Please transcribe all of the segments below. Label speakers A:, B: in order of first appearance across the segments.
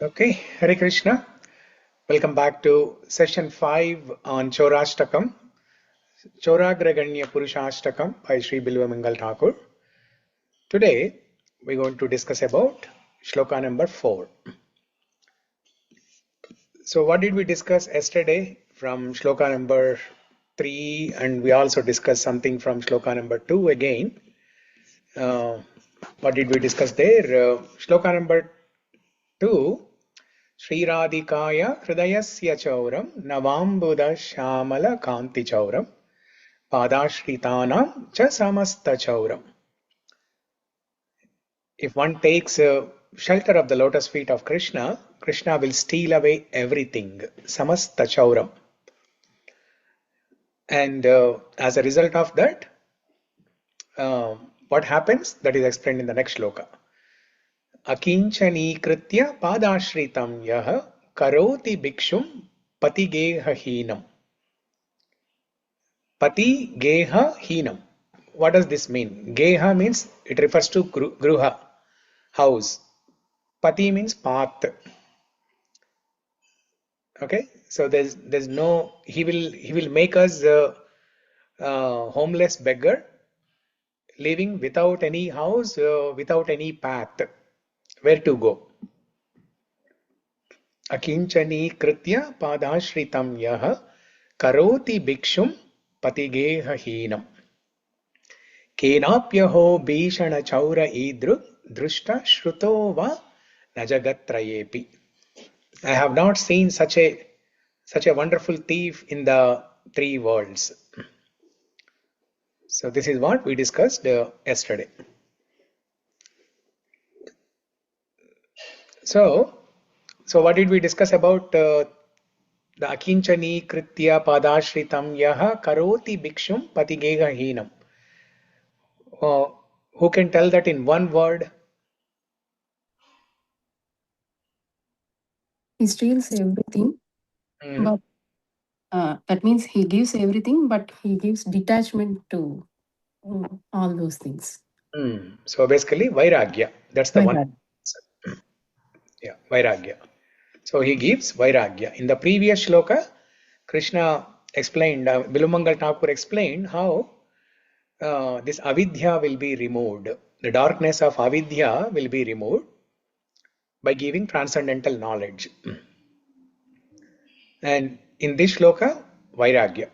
A: Okay, Hare Krishna. Welcome back to session 5 on Chorāṣṭakam, Cauragraganya Puruṣāṣṭakam by Sri Bilvamangal Thakur. Today we're going to discuss about shloka number 4. So what did we discuss yesterday from shloka number 3, and we also discussed something from shloka number 2 again. What did we discuss there? Shloka number 2. Śrī Radhikāya Hridayasya Chauram Navambuda Shamala Kanti Chauram Padashritanam Cha Samasta Chauram. If one takes shelter of the lotus feet of Krishna, Krishna will steal away everything, Samasta Chauram. And as a result of that, what happens? That is explained in the next shloka. Akinchanikritya padashritam yaha karoti bhikshum patigeha hinam. Pati geha hinam. What does this mean? Geha means it refers to gruha, house. Pati means path. Okay, so there's no, he will make us homeless beggar, living without any house, without any path. Where to go? Akinchani kritya padashritam yaha karoti bhikshum patigeha hinam. Kenapyaho bhishana chaura idru drushta shruto va najagatrayepi. I have not seen such a wonderful thief in the three worlds. So this is what we discussed yesterday. So what did we discuss about the akinchani kritya padashritam yaha karoti bhikshum patigeha hinam? Who can tell that in one word?
B: He steals everything, but that means he gives everything, but he gives detachment to all those things.
A: So basically, vairagya. That's the one. Yeah, vairagya. So he gives vairagya. In the previous shloka, Krishna explained, Bilumangal Thakur explained how this avidyā will be removed. The darkness of avidyā will be removed by giving transcendental knowledge. And in this shloka, vairagya.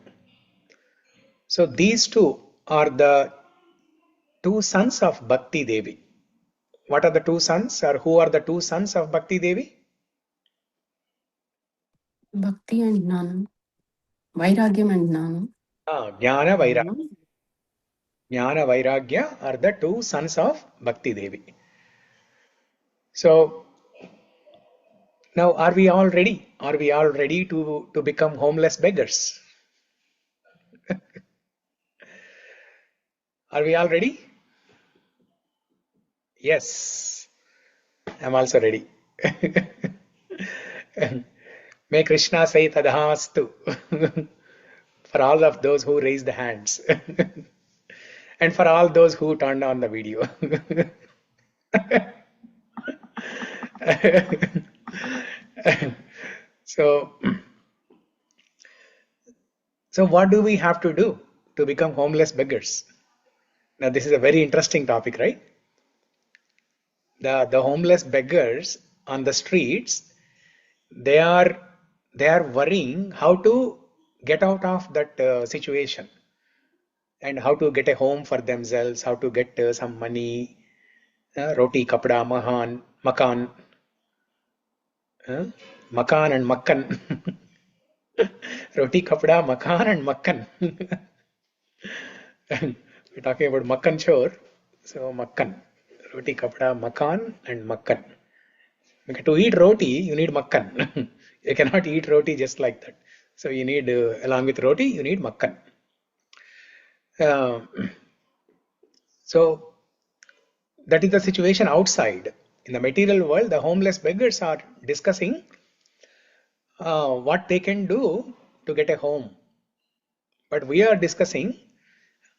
A: So these two are the two sons of Bhakti Devi. What are the two sons, or who are the two sons of Bhakti Devi?
B: Bhakti and Jnana. Vairagyam and Jnana.
A: Jnana Vairagya. Jnana Vairagya are the two sons of Bhakti Devi. So now are we all ready? Are we all ready to become homeless beggars? Are we all ready? Yes, I'm also ready. May Krishna say tadhastu for all of those who raised the hands and for all those who turned on the video. So what do we have to do to become homeless beggars? Now this is a very interesting topic, right? The homeless beggars on the streets, they are worrying how to get out of that situation and how to get a home for themselves, how to get some money, roti, kapda, makan, makan and makkan. Roti, kapda, makan and makkan. We're talking about makkan chore, so makkan. Roti, kapda, makan and makkan. Okay, to eat roti, you need makkan. You cannot eat roti just like that. So you need, along with roti, you need makkan. So that is the situation outside. In the material world, the homeless beggars are discussing what they can do to get a home. But we are discussing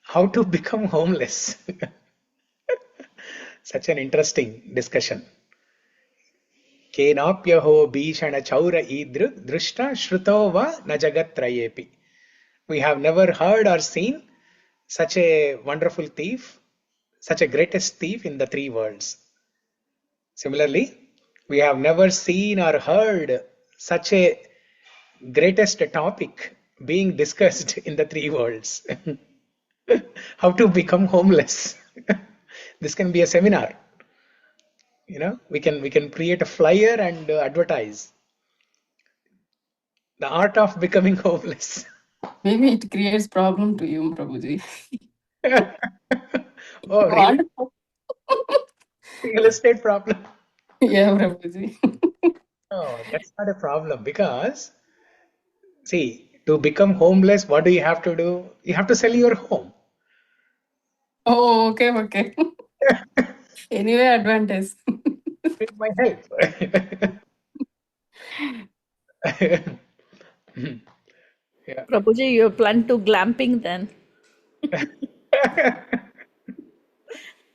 A: how to become homeless. Such an interesting discussion. Kenapyaho bhishana chaura idru drishta shruto va na jagattrayepi. We have never heard or seen such a wonderful thief, such a greatest thief in the three worlds. Similarly, we have never seen or heard such a greatest topic being discussed in the three worlds. How to become homeless. This can be a seminar. We can create a flyer and advertise the art of becoming homeless.
B: Maybe it creates problem to you, Prabhuji.
A: Oh, really? Real estate problem.
B: Yeah, Prabhuji.
A: No, that's not a problem because, see, to become homeless, what do you have to do? You have to sell your home.
B: Oh, okay. Anyway, advantage.
A: With my help. Yeah.
C: Prabhuji, you plan to glamping then?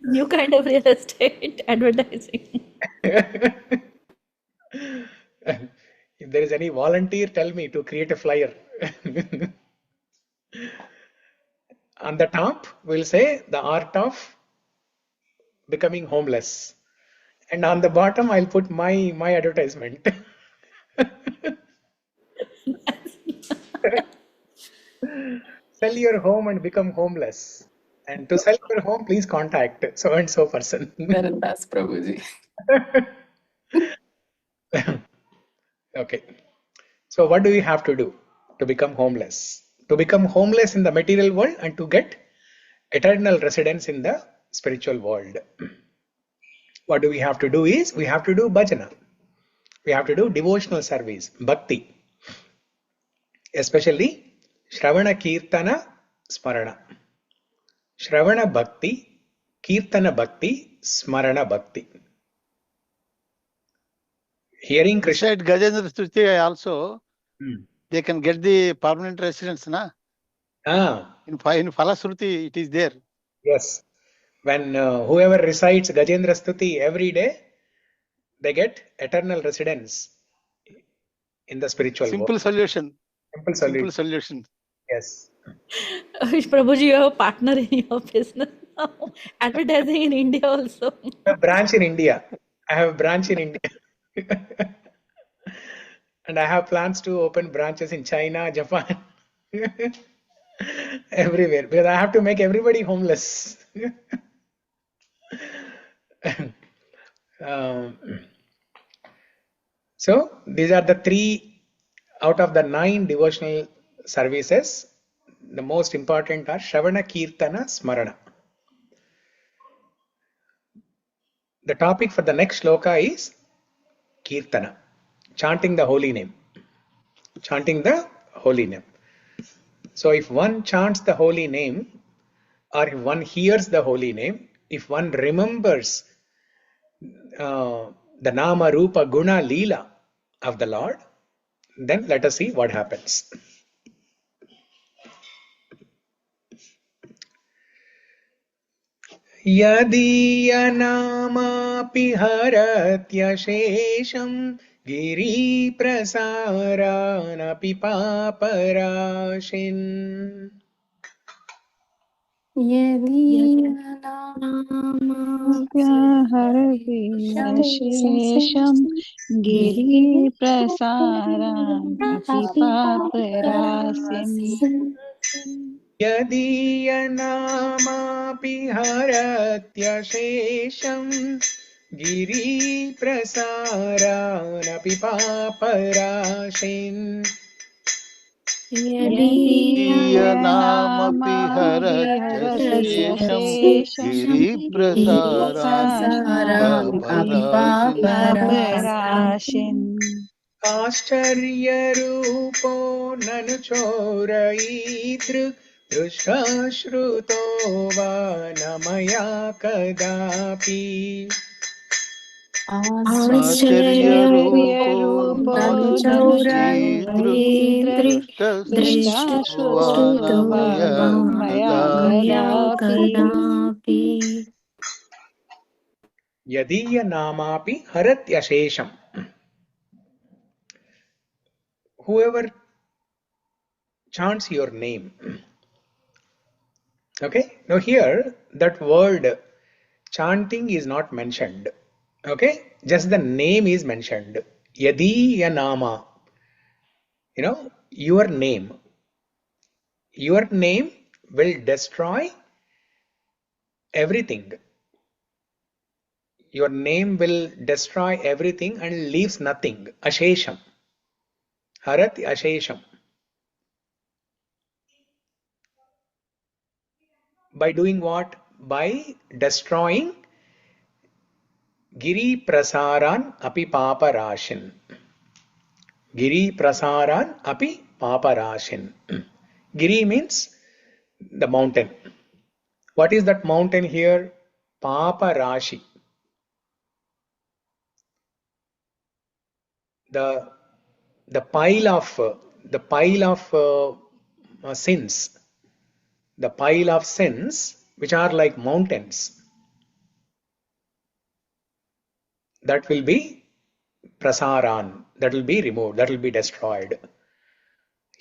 C: New kind of real estate advertising.
A: If there is any volunteer, tell me to create a flyer. On the top, we'll say the art of becoming homeless. And on the bottom, I'll put my advertisement. Sell your home and become homeless. And to sell your home, please contact so and so person.
B: That's Prabhuji.
A: Okay. So what do we have to do to become homeless? To become homeless in the material world and to get eternal residence in the spiritual world. What do we have to do is, we have to do bhajana. We have to do devotional service, bhakti. Especially Shravana Kirtana Smarana. Shravana Bhakti, Kirtana Bhakti, Smarana Bhakti. Hearing Krishna.
D: Beside Gajendra Stuti also, they can get the permanent residence, na? In Falasruti, it is there.
A: Yes. When whoever recites Gajendra Stuti every day, they get eternal residence in the spiritual
D: Simple
A: world.
D: solution.
A: Simple solution. Yes.
C: Prabhuji, you have a partner in your business now. Advertising in India also.
A: A branch in India. I have a branch in India. And I have plans to open branches in China, Japan, everywhere, because I have to make everybody homeless. So these are the 3 out of the 9 devotional services. The most important are Shravana, Kirtana, Smarana. The topic for the next shloka is Kirtana, chanting the holy name. Chanting the holy name. So if one chants the holy name, or if one hears the holy name, if one remembers the Nama, Rupa, Guna, Leela of the Lord, then let us see what happens. Yadīyanāmāpi haratyashesham giriprasārānapi pāparāshin.
E: Haravyashesham giriprasārānapi pāparāshin.
A: Yadīyanāmāpi haratyashesham giriprasārānapi pāparāshin.
D: Yadīyanāmapi haratyashesham giriprasārānapi pāparāshin.
A: Āścarya-rūpo nanu chorayitru drusha-shruto va namaya kadapi.
D: Āścarya-rūpo nanu chorayitru drusha-shruto va namaya kadapi.
A: Yadīyanāmāpi haratyashesham. whoever chants your name. Okay, now here that word chanting is not mentioned. Okay, just the name is mentioned. Yadi ya nama. Your name. Your name will destroy everything. Your name will destroy everything and leaves nothing. Ashesham. Harat Ashesham. By doing what? By destroying Giri Prasaran Api Paparashin. Giri Prasaran Api Paparashin. Giri means the mountain. What is that mountain here? Paparashi. The pile of sins. The pile of sins which are like mountains. That will be prasaran. That will be removed. That will be destroyed.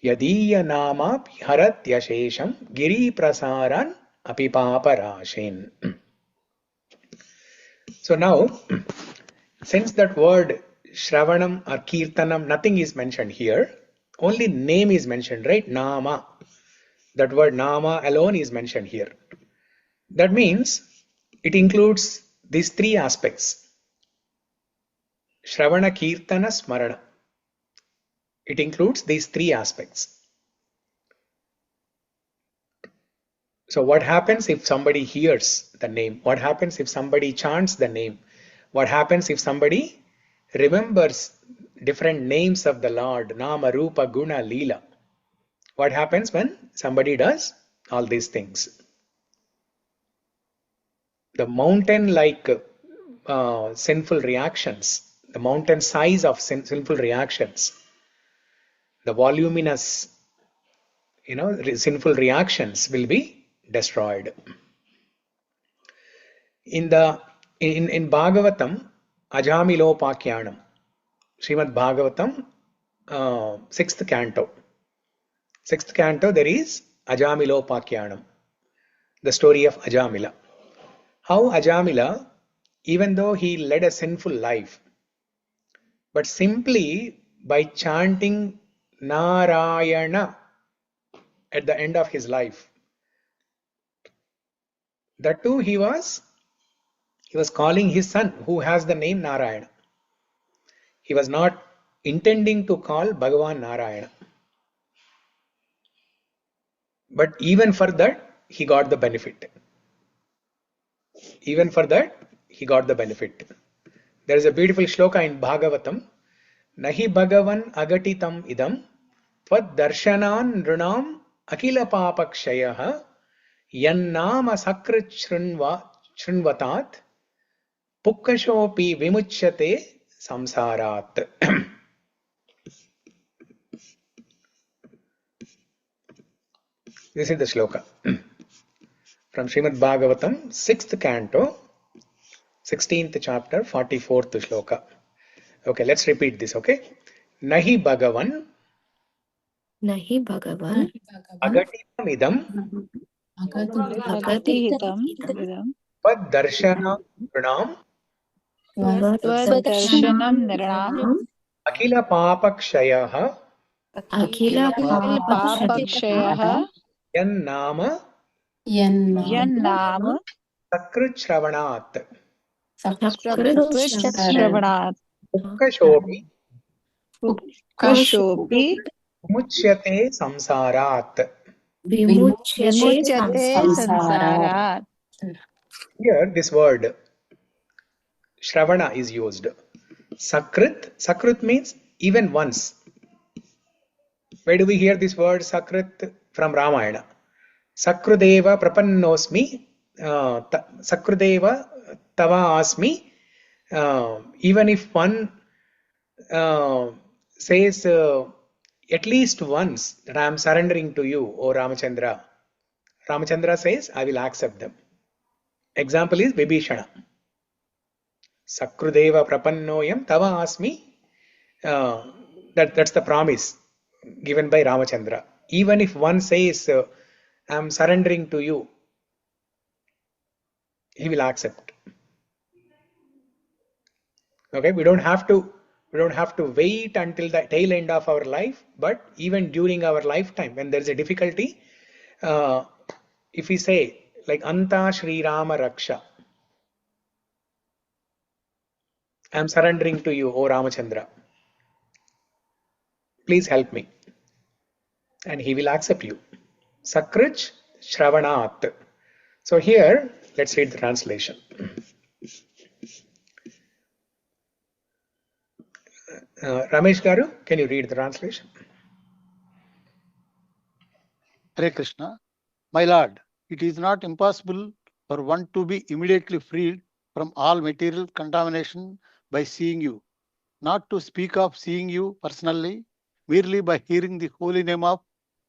A: Yadiya nama haratyashesham giri prasaran api paparashin. So now, since that word Shravanam or Kirtanam, nothing is mentioned here. Only name is mentioned, right? Nama. That word Nama alone is mentioned here. That means it includes these three aspects. Shravana, Kirtana, Smarana. It includes these three aspects. So what happens if somebody hears the name? What happens if somebody chants the name? What happens if somebody remembers different names of the Lord? Nama, Rupa, Guna, Leela. What happens when somebody does all these things? The mountain-like sinful reactions, the mountain size of sinful reactions, the voluminous, sinful reactions will be destroyed. In Bhagavatam, Ajamilopakyanam, Srimad Bhagavatam, 6th canto. 6th canto, there is Ajamilopakyanam, the story of Ajamila. How Ajamila, even though he led a sinful life, but simply by chanting Narayana at the end of his life, that too he was calling his son who has the name Narayana. He was not intending to call Bhagavan Narayana. But even for that, he got the benefit. Even for that, he got the benefit. There is a beautiful shloka in Bhagavatam. Nahi Bhagavan agatitam idam tvad darshanan nrunam akila papakshayaha yan Nāma Saṅkīrtana shrinvatat pukkashopi vimuchyate samsarat. This is the shloka from Srimad Bhagavatam, 6th canto, 16th chapter, 44th shloka. Okay, let's repeat this, okay? Nahi Bhagavan agatitam idam
E: Agatihitam idam
A: tvad darshana pranam
E: Tvad-darshanam nirnam
A: akila papakshayaha
E: Papakshayah
A: yan Nāma
E: Yan-nama
A: Saṅkīrtana
E: Sakrit-shravanat
A: pukkashopi
E: Kashopi
A: vimuchyate samsarat.
E: Vimuchyate samsarat.
A: Here this word Shravana is used. Sakrit means even once. Where do we hear this word Sakrit? From Ramayana. Sakrudeva prapannosmi Sakrudeva tava asmi. Even if one says at least once that I am surrendering to you, O Ramachandra, Ramachandra says, I will accept them. Example is Vibhishana. Sakrudeva prapannoyam tava asmi. That's the promise. given by Ramachandra. Even if one says, I am surrendering to you, he will accept. Okay, we don't have to wait until the tail end of our life, but even during our lifetime, when there is a difficulty, if we say like Anta Shri Rama Raksha, I am surrendering to you, O Ramachandra. Please help me. And he will accept you. Sakrich Shravanat. So here, let's read the translation. Ramesh Garu, can you read the translation?
D: Hare Krishna. My Lord, it is not impossible for one to be immediately freed from all material contamination by seeing you. Not to speak of seeing you personally, merely by hearing the holy name of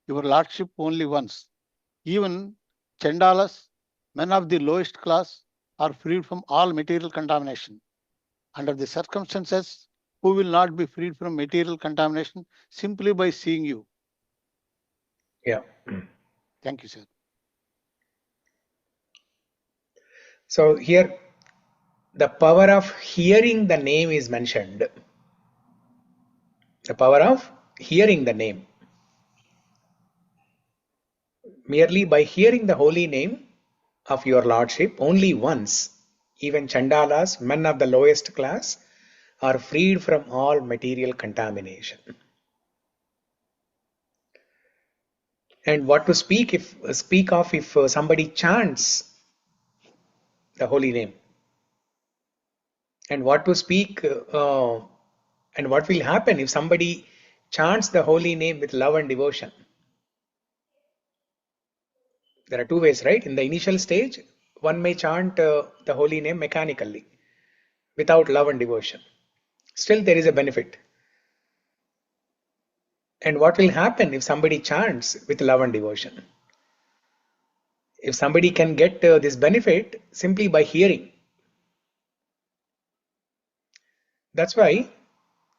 D: your Lordship only once. Even Chandalas, men of the lowest class, are freed from all material contamination. Under the circumstances, who will not be freed from material contamination simply by seeing you?
A: Yeah.
D: Thank you, sir.
A: So here, the power of hearing the name is mentioned. The power of hearing the name. Merely by hearing the holy name of your Lordship only once, even Chandalas, men of the lowest class, are freed from all material contamination. And what to speak of if somebody chants the holy name? And what to speak and what will happen if somebody chants the holy name with love and devotion? There are two ways, right? In the initial stage, one may chant the holy name mechanically, without love and devotion. Still, there is a benefit. And what will happen if somebody chants with love and devotion? If somebody can get this benefit simply by hearing. That's why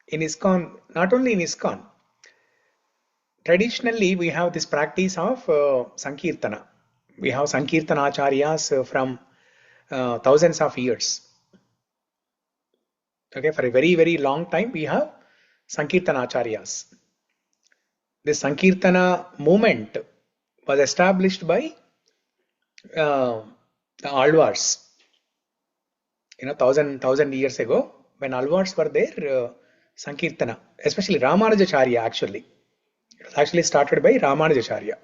A: in ISKCON, not only in ISKCON, traditionally we have this practice of Sankirtana. We have Sankirtana acharyas from thousands of years. Okay, for a very, very long time we have Sankirtana acharyas. This Sankirtana movement was established by the Alvars. You know, thousand years ago, when Alvars were there, Sankirtana, especially Ramanujacharya actually. It was actually started by Ramanujacharya.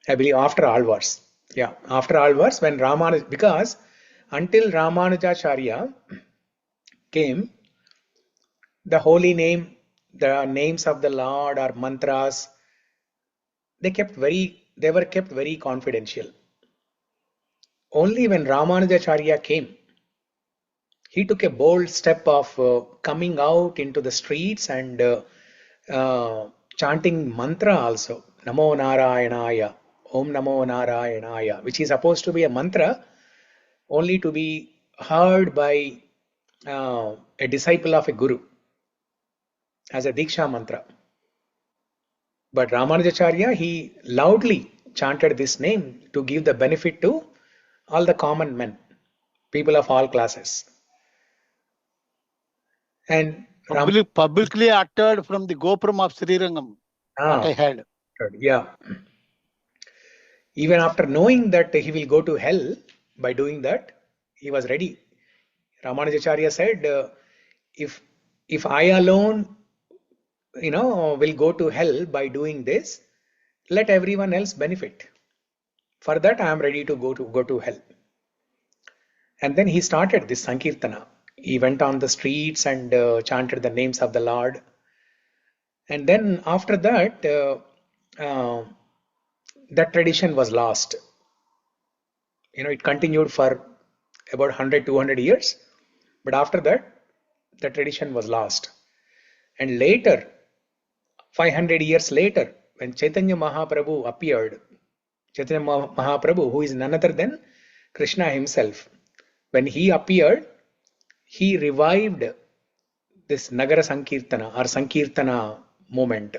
A: I believe after Alvars. Yeah, after Alvars, when because until Ramanujacharya came, the holy name, the names of the Lord or mantras, they were kept very confidential. Only when Ramanujacharya came, he took a bold step of coming out into the streets and chanting mantra also, Namo Narayanaya, Om Namo Narayanaya, which is supposed to be a mantra only to be heard by a disciple of a guru as a Diksha mantra. But Ramanujacharya, he loudly chanted this name to give the benefit to all the common men, people of all classes. And
D: publicly uttered from the Gopuram of Srirangam, what I had.
A: Yeah. Even after knowing that he will go to hell by doing that, he was ready. Ramanujacharya said, if I alone, will go to hell by doing this, let everyone else benefit. For that, I am ready to go to hell. And then he started this Sankirtana. He went on the streets and chanted the names of the Lord. And then after that, that tradition was lost. It continued for about 100, 200 years. But after that, the tradition was lost. And later, 500 years later, when Chaitanya Mahaprabhu appeared, Chaitanya Mahaprabhu, who is none other than Krishna himself, when he appeared, he revived this Nagara Sankirtana or Sankirtana movement.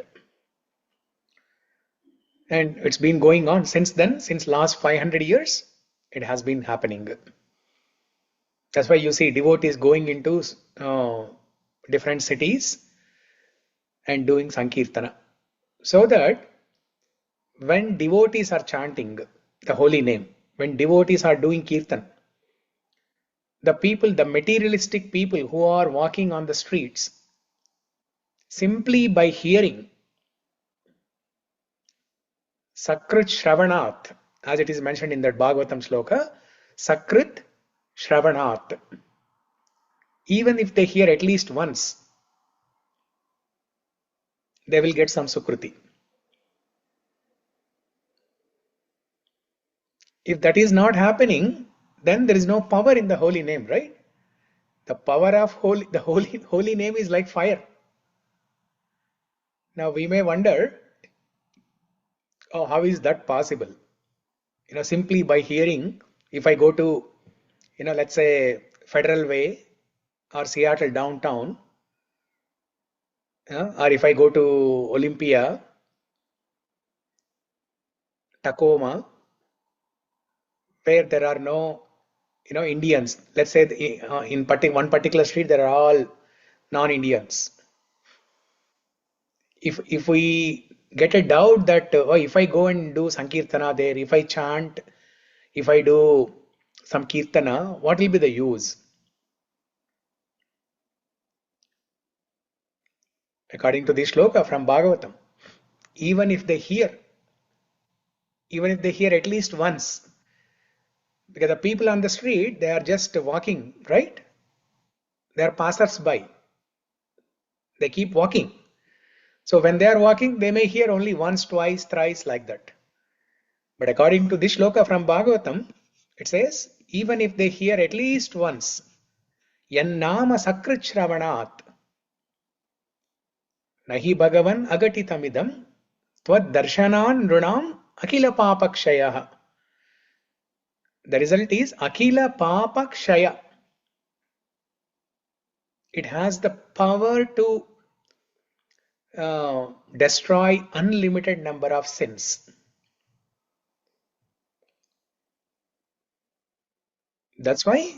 A: And it's been going on since then, since last 500 years, it has been happening. That's why you see devotees going into different cities and doing Sankirtana. So that when devotees are chanting the holy name, when devotees are doing Kirtan, the people, the materialistic people who are walking on the streets, simply by hearing Sakrit Shravanat, as it is mentioned in that Bhagavatam sloka, Sakrit Shravanat, even if they hear at least once, they will get some Sukruti. If that is not happening, then there is no power in the holy name, right? The power of holy name is like fire. Now we may wonder, oh, how is that possible? Simply by hearing, if I go to, let's say Federal Way or Seattle downtown, or if I go to Olympia, Tacoma, where there are no, Indians. Let's say in one particular street there are all non-Indians. If we get a doubt that if I go and do Sankirtana there, if I chant, if I do some Kirtana, what will be the use? According to this shloka from Bhagavatam, even if they hear at least once, because the people on the street, they are just walking, right? They are passers-by. They keep walking. So when they are walking, they may hear only once, twice, thrice, like that. But according to this shloka from Bhagavatam, it says, even if they hear at least once, yan Nāma Saṅkīrtana nahi bhagavan agatitamidam tvad darshanan nrunam akila papakshayah. The result is akila papakshaya. It has the power to destroy unlimited number of sins. That's why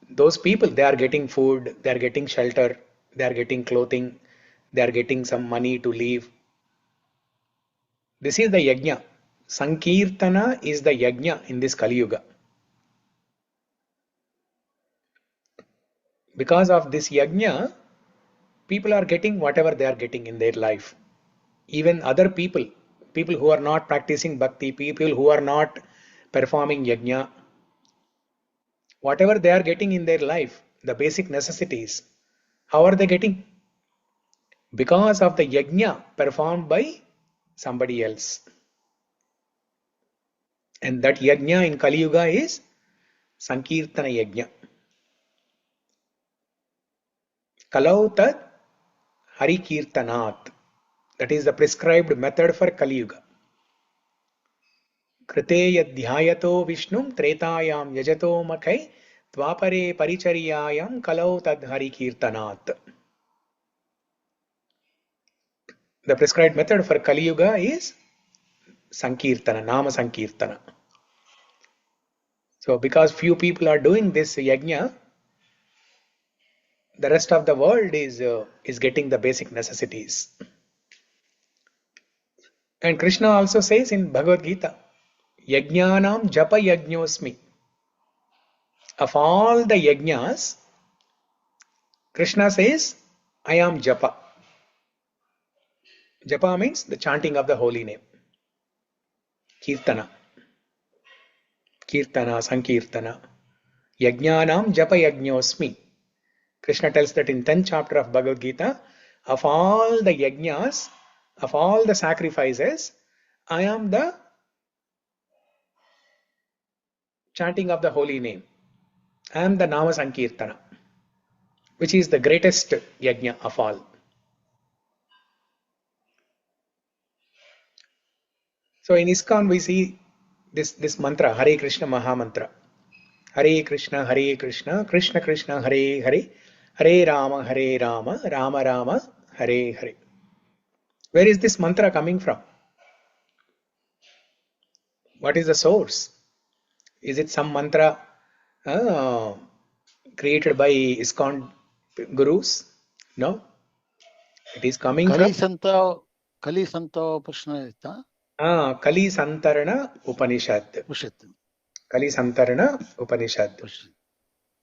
A: those people, they are getting food, they are getting shelter, they are getting clothing, they are getting some money to live. This is the yajna. Sankirtana is the yajna in this Kali Yuga. Because of this yajna, people are getting whatever they are getting in their life. Even other people who are not practicing bhakti, people who are not performing yajna, whatever they are getting in their life, the basic necessities, how are they getting? Because of the yajna performed by somebody else. And that yajna in Kali Yuga is Sankirtana yajna. Kalau tat Hari Kirtanat. That is the prescribed method for Kali Yuga. Krite yadhyayato Vishnum Tretayam yajato makai Dvapare paricharyayam kalau tad Hari Kirtanat. The prescribed method for Kali Yuga is Sankirtana, Nāma Saṅkīrtana. So because few people are doing this yajna, the rest of the world is getting the basic necessities. And Krishna also says in Bhagavad Gita, Yajnanam japa yajñosmi. Of all the yajnas, Krishna says, I am japa. Japa means the chanting of the holy name. Kirtana. Kirtana, Sankirtana. Yajnanam japa yajñosmi. Krishna tells that in 10th chapter of Bhagavad Gita, of all the yajnas, of all the sacrifices, I am the chanting of the holy name. I am the Nāma Saṅkīrtana, which is the greatest yajna of all. So in ISKCON we see this mantra, Hare Krishna Maha Mantra. Hare Krishna, Krishna Krishna, Hare Hare, Hare Rama, Rama Rama, Hare Hare. Where is this mantra coming from? what is the source? Is it some mantra created by ISKCON gurus? No. It is coming from
D: Kali Santa Prashnayata
A: Kali Santarana Upanishad. Kali Santarana Upanishad.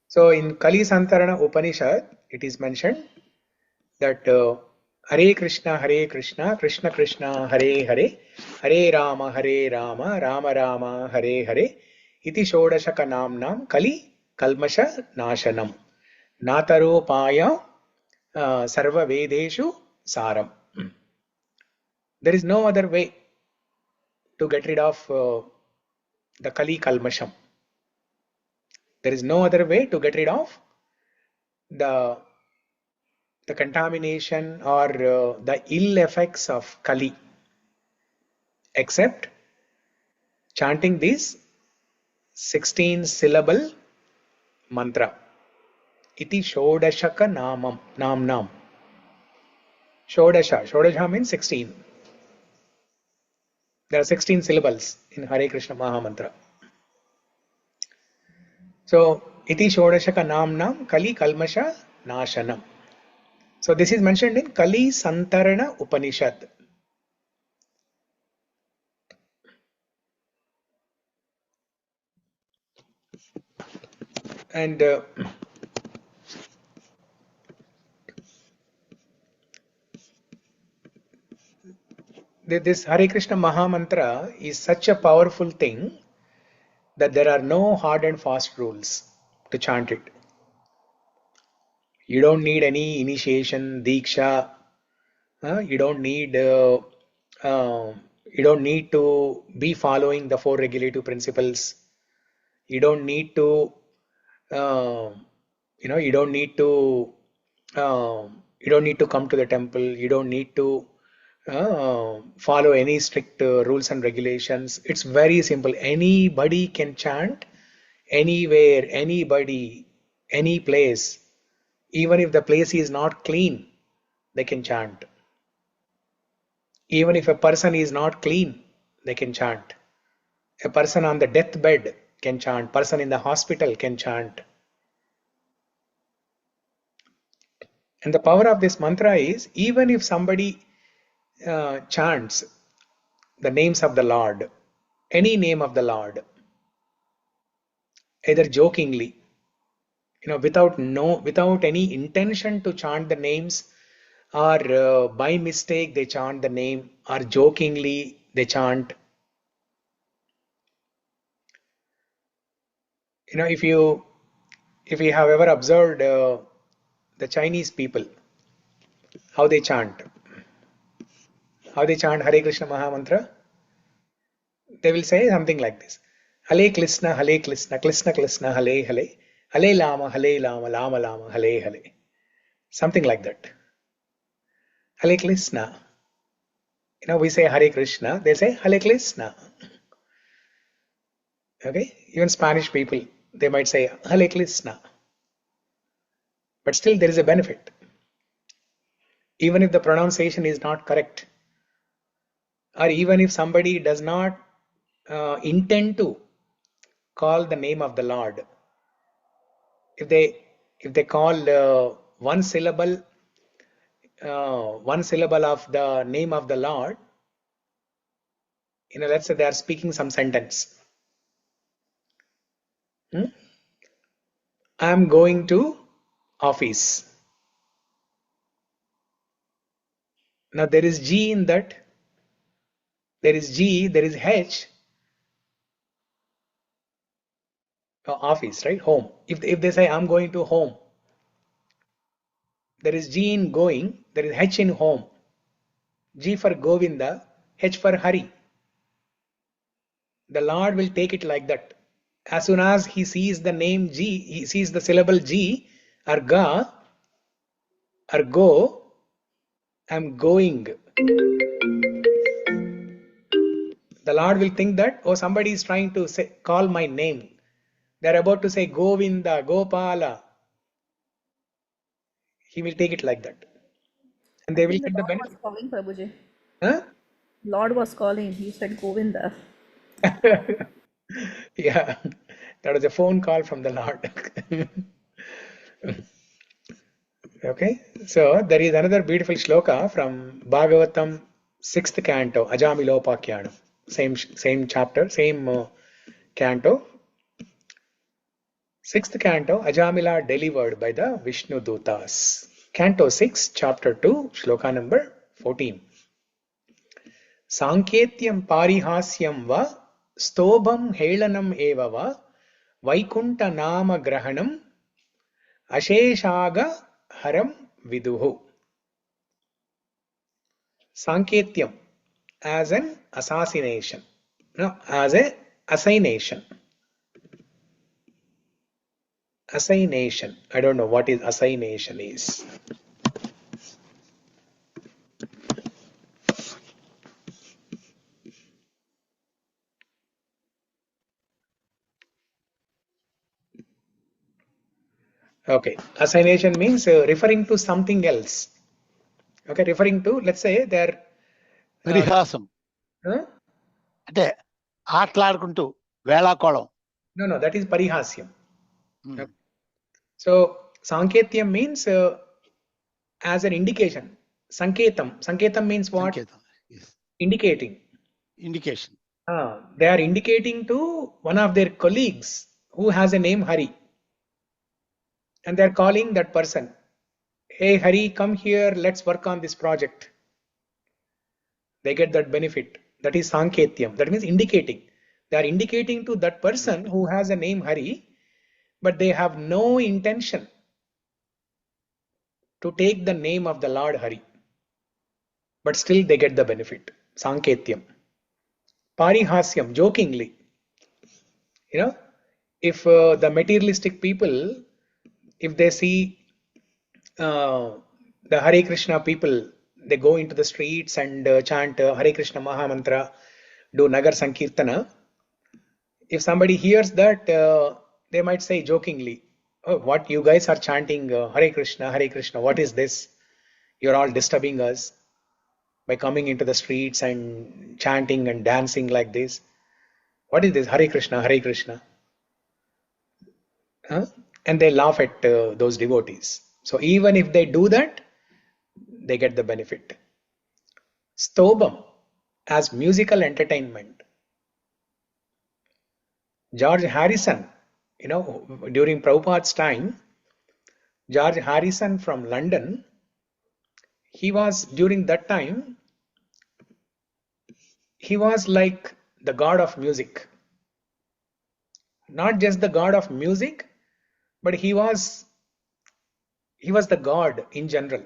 A: So in Kali Santarana Upanishad, it is mentioned that Hare Krishna, Krishna Krishna, Hare Hare, Hare Rama, Rama Rama, Hare Hare, iti Shodashaka Namnam Kali Kalmasha Nashanam. Nataropaya Sarva Vedeshu Saram. There is no other way to get rid of the Kali Kalmasham. There is no other way to get rid of the contamination or the ill effects of Kali except chanting this 16 syllable mantra. Iti Shodashaka Namnam. Shodasha means 16. There are 16 syllables in Hare Krishna Maha Mantra. So, iti Shodashaka Namnam Kali Kalmasha Nashanam. So, this is mentioned in Kali Santarana Upanishad. And this Hare Krishna Maha Mantra is such a powerful thing that there are no hard and fast rules to chant it. You don't need any initiation, diksha. You don't need to be following the 4 regulative principles. You don't need to you don't need to come to the temple. You don't need to follow any strict rules and regulations. It's very simple. Anybody can chant anywhere, anybody, any place. Even if the place is not clean, they can chant. Even if a person is not clean, they can chant. A person on the deathbed can chant. Person in the hospital can chant. And the power of this mantra is, even if somebody chants the names of the Lord, any name of the Lord, either jokingly, without any intention to chant the names, or by mistake they chant the name, or jokingly they chant. If you have ever observed the Chinese people, how they chant Hare Krishna Maha Mantra, they will say something like this: Hare Krishna, Krishna Krishna, Hare Hare, Hare Lama, Lama Lama, Hare Hare. Something like that. Hare Krishna. We say Hare Krishna, they say Hare Krishna. Okay? Even Spanish people, they might say Hare Krishna. But still there is a benefit. Even if the pronunciation is not correct, or even if somebody does not intend to call the name of the Lord, if they call one syllable of the name of the Lord, let's say they are speaking some sentence. I am going to office. Now there is G in that. There is G, there is H. Office, right? Home. If they say I'm going to home, there is G in going, there is H in home. G for Govinda, H for Hari. The Lord will take it like that. As soon as he sees the name G, he sees the syllable G or Ga or go, I'm going. The Lord will think that, oh, somebody is trying to call my name. They are about to say Govinda, Gopala. He will take it like that. And they will get the benefit.
C: Lord was calling, Prabhuji.
A: Huh?
C: Lord was calling. He said Govinda.
A: Yeah, that was a phone call from the Lord. Okay, so there is another beautiful shloka from Bhagavatam, 6th canto, Ajamilopakyanam. Same chapter, same canto. 6th canto, Ajamila delivered by the Vishnu Dutas. Canto 6, chapter 2, shloka number 14. Sanketyam parihasyam va stobham helanam eva va vaikunta nama grahanam asheshaga haram viduhu. Sanketyam as an assassination, no, as a assignation. Assignation. I don't know what is assignation is. Okay, assignation means referring to something else. Okay, referring to, let's say they're
D: పరిహాసం
A: huh?
D: అంటే ఆటలాడుకుంటూ వేళాకోళం.
A: No, that is parihasyam.
D: Hmm.
A: Okay. So sanketyam means as an indication. Sanketam means what?
D: సంకేతం. Yes.
A: Indicating.
D: Indication.
A: They are indicating to one of their colleagues who has a name Hari, and they are calling that person, hey Hari, come here, let's work on this project. They get that benefit. That is sanketyam. That means indicating. They are indicating to that person who has a name Hari, but they have no intention to take the name of the Lord Hari, but still they get the benefit. Sanketyam. Parihasyam, jokingly. You know, if the materialistic people, if they see the Hare Krishna people, they go into the streets and chant Hare Krishna Mahamantra, do Nagar Saṅkīrtana. If somebody hears that, they might say jokingly, oh, what you guys are chanting Hare Krishna, Hare Krishna, what is this? You're all disturbing us by coming into the streets and chanting and dancing like this. What is this? Hare Krishna, Hare Krishna. Huh? And they laugh at those devotees. So even if they do that, they get the benefit. Stobam as musical entertainment. George Harrison, during Prabhupada's time, George Harrison from London, he was during that time, he was like the god of music. Not just the god of music, but he was the god in general.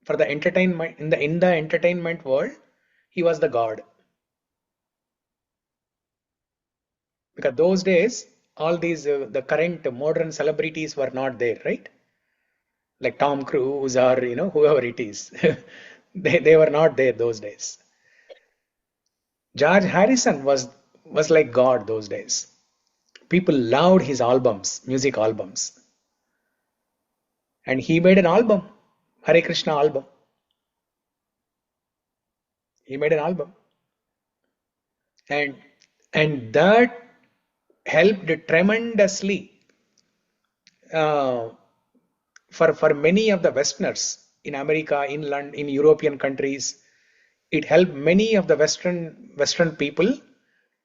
A: For the entertainment, in the entertainment world, he was the god. Because those days, all these the current modern celebrities were not there, right? Like Tom Cruise or whoever it is. they were not there those days. George Harrison was like God those days. People loved his albums, music albums. And he made an album, Hare Krishna album. He made an album. And that helped tremendously for many of the Westerners in America, in London, in European countries. It helped many of the Western people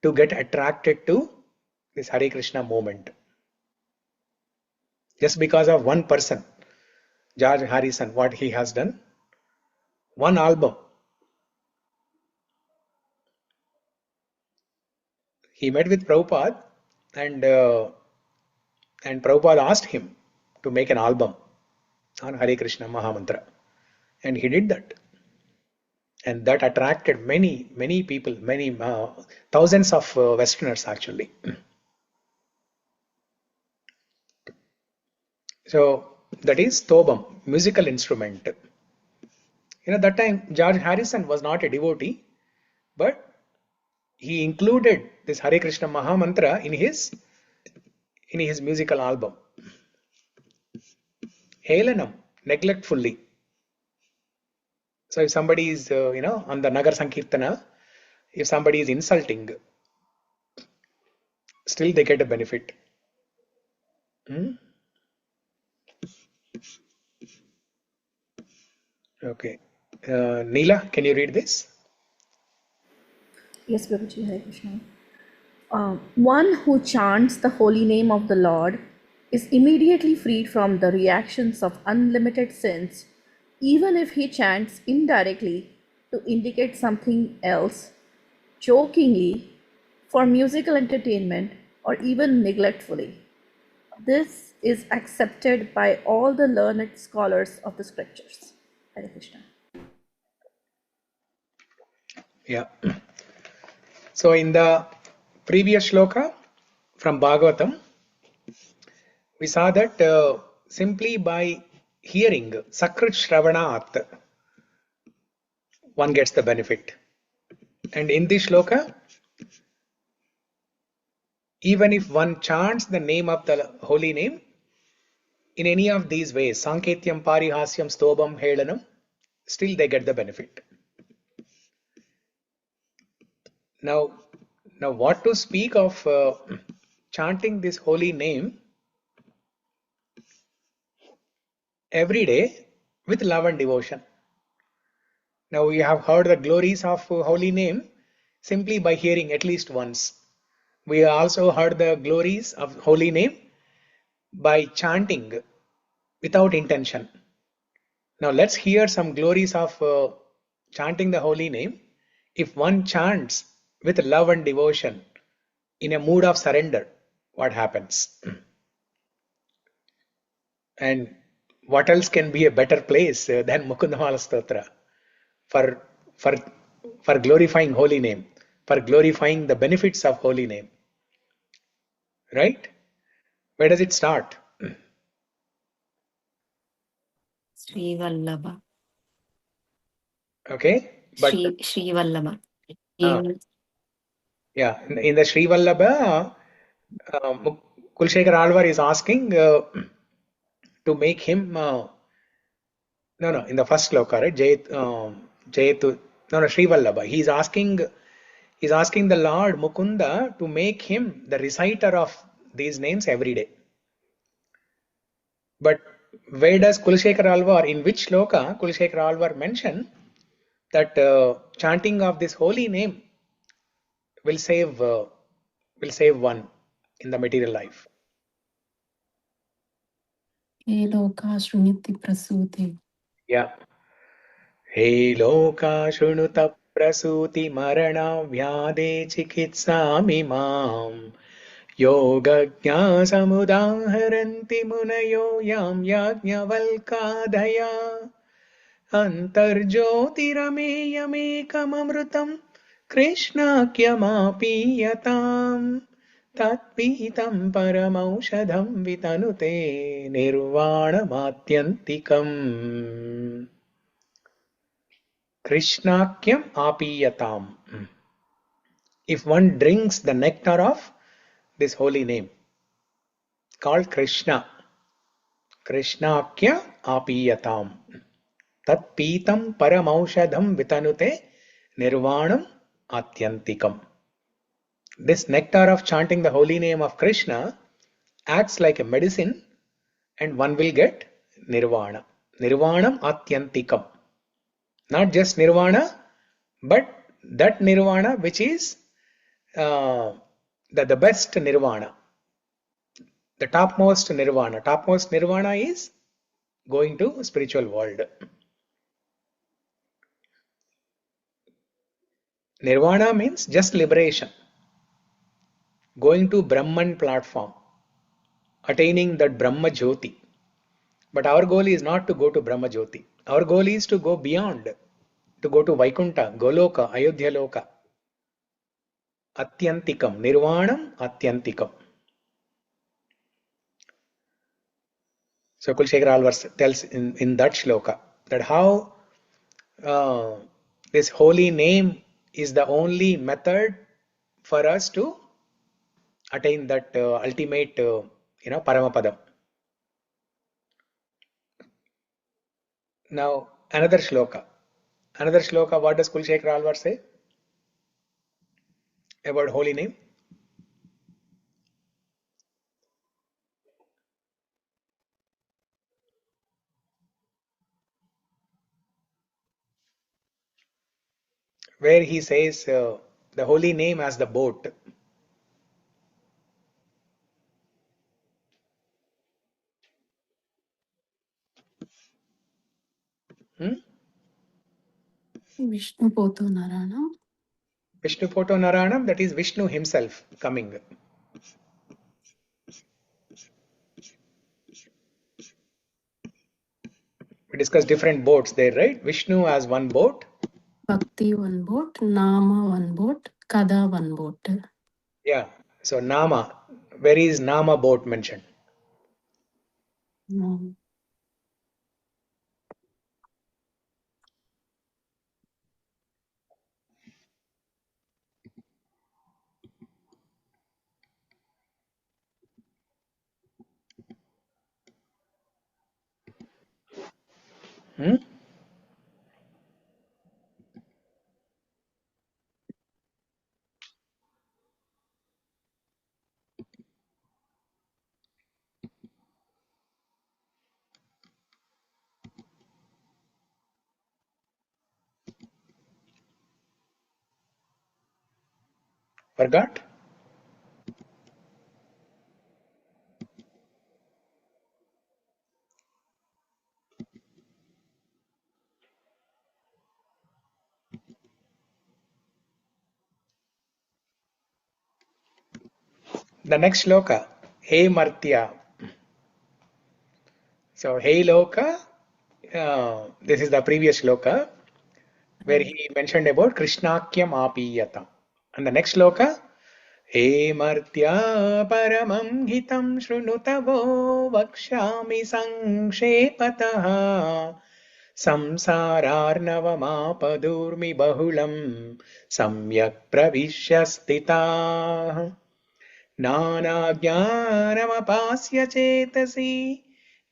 A: to get attracted to this Hare Krishna movement. Just because of one person, George Harrison, what he has done, one album. He met with Prabhupada, and Prabhupada asked him to make an album on Hare Krishna Mahamantra, and he did that. And that attracted many people, many thousands of Westerners actually. So that is Tobam, musical instrument. That time George Harrison was not a devotee, but he included this Hare Krishna Mahamantra in his musical album. Helanam, neglectfully. So if somebody is, on the Nagar Saṅkīrtana, if somebody is insulting still they get a benefit. Okay. Neela, can you read this?
C: Yes, Prabhuji, Hare Krishna. One who chants the holy name of the Lord is immediately freed from the reactions of unlimited sins, even if he chants indirectly to indicate something else, jokingly, for musical entertainment, or even neglectfully. This is accepted by all the learned scholars of the scriptures. Hare Krishna.
A: Yeah. So in the previous shloka from Bhagavatam, we saw that simply by hearing Sakrit Shravanat, one gets the benefit. And in this shloka, even if one chants the name of the holy name, in any of these ways, Sanketyam, Parihasyam, Stobam, Helanam, still they get the benefit. Now what to speak of chanting this holy name every day with love and devotion. Now we have heard the glories of holy name simply by hearing at least once. We also heard the glories of holy name by chanting without intention. Now let's hear some glories of chanting the holy name. If one chants with love and devotion in a mood of surrender, what happens? And what else can be a better place than Mukundamala Stotra for, for, for glorifying holy name, for glorifying the benefits of holy name? Right? Where does it start?
B: Sri Vallabha.
A: Okay? But
B: Sri Vallabha.
A: yeah, in the Sri Vallabha, Kulshekar Alvar is asking to make him in the first sloka, right? Jayetu, Sri Vallabha. He's asking the Lord Mukunda to make him the reciter of these names every day. But where does Kulshekar Alvar, in which sloka Kulshekar Alvar mention that chanting of this holy name will save one in the material life?
B: He loka shunyati prasuti.
A: Yeah. He loka shunuta prasuti marana vyade chikitsami mam yogajñā samudaharanti munayo yam yajñavalkādhaya antarjyotirameyamekam krishnākyamāpīyatāṃ tatpītam paramaushadham vitanute nirvāṇamātyantikam. Krishnakyam apiyatam. If one drinks the nectar of this holy name called Krishna, Krishnakya apiyatam. Tat pītam paramaushadham vitanute nirvāṇam atyantikam. This nectar of chanting the holy name of Krishna acts like a medicine and one will get nirvana. Nirvāṇam atyantikam. Not just nirvana, but that nirvana which is the best nirvana. The topmost nirvana. Topmost nirvana is going to spiritual world. Nirvana means just liberation. Going to Brahman platform. Attaining that Brahma Jyoti. But our goal is not to go to Brahma Jyoti. Our goal is to go beyond. To go to Vaikunta, Goloka, Ayodhya Loka. Atyantikam. Nirvanam Atyantikam. So Kulshekar Alvar tells in that shloka that how this holy name is the only method for us to attain that ultimate, Paramapadam. Now another shloka. What does Kulshekar Alvar say about holy name? where he says the holy name as the boat.
B: Vishnu Poto Naranam.
A: Vishnu Poto Naranam, that is Vishnu himself coming. We discussed different boats there, right? Vishnu as one boat.
B: Bhakti one boat, Nāma one boat, Kada one boat.
A: Yeah. So Nāma, where is Nāma boat mentioned?
B: No.
A: Hmm? Forgot? The next shloka, He Martya. So He Loka, this is the previous shloka where he mentioned about Krishnakyam Apiyata. And the next shloka, He Martya Paramam Hitam Shrunutavo Vakshami Sankshepataha Samsararnavamapadurmi Bahulam Samyak Pravishya Stitah Nānājñānamapāsya cetasi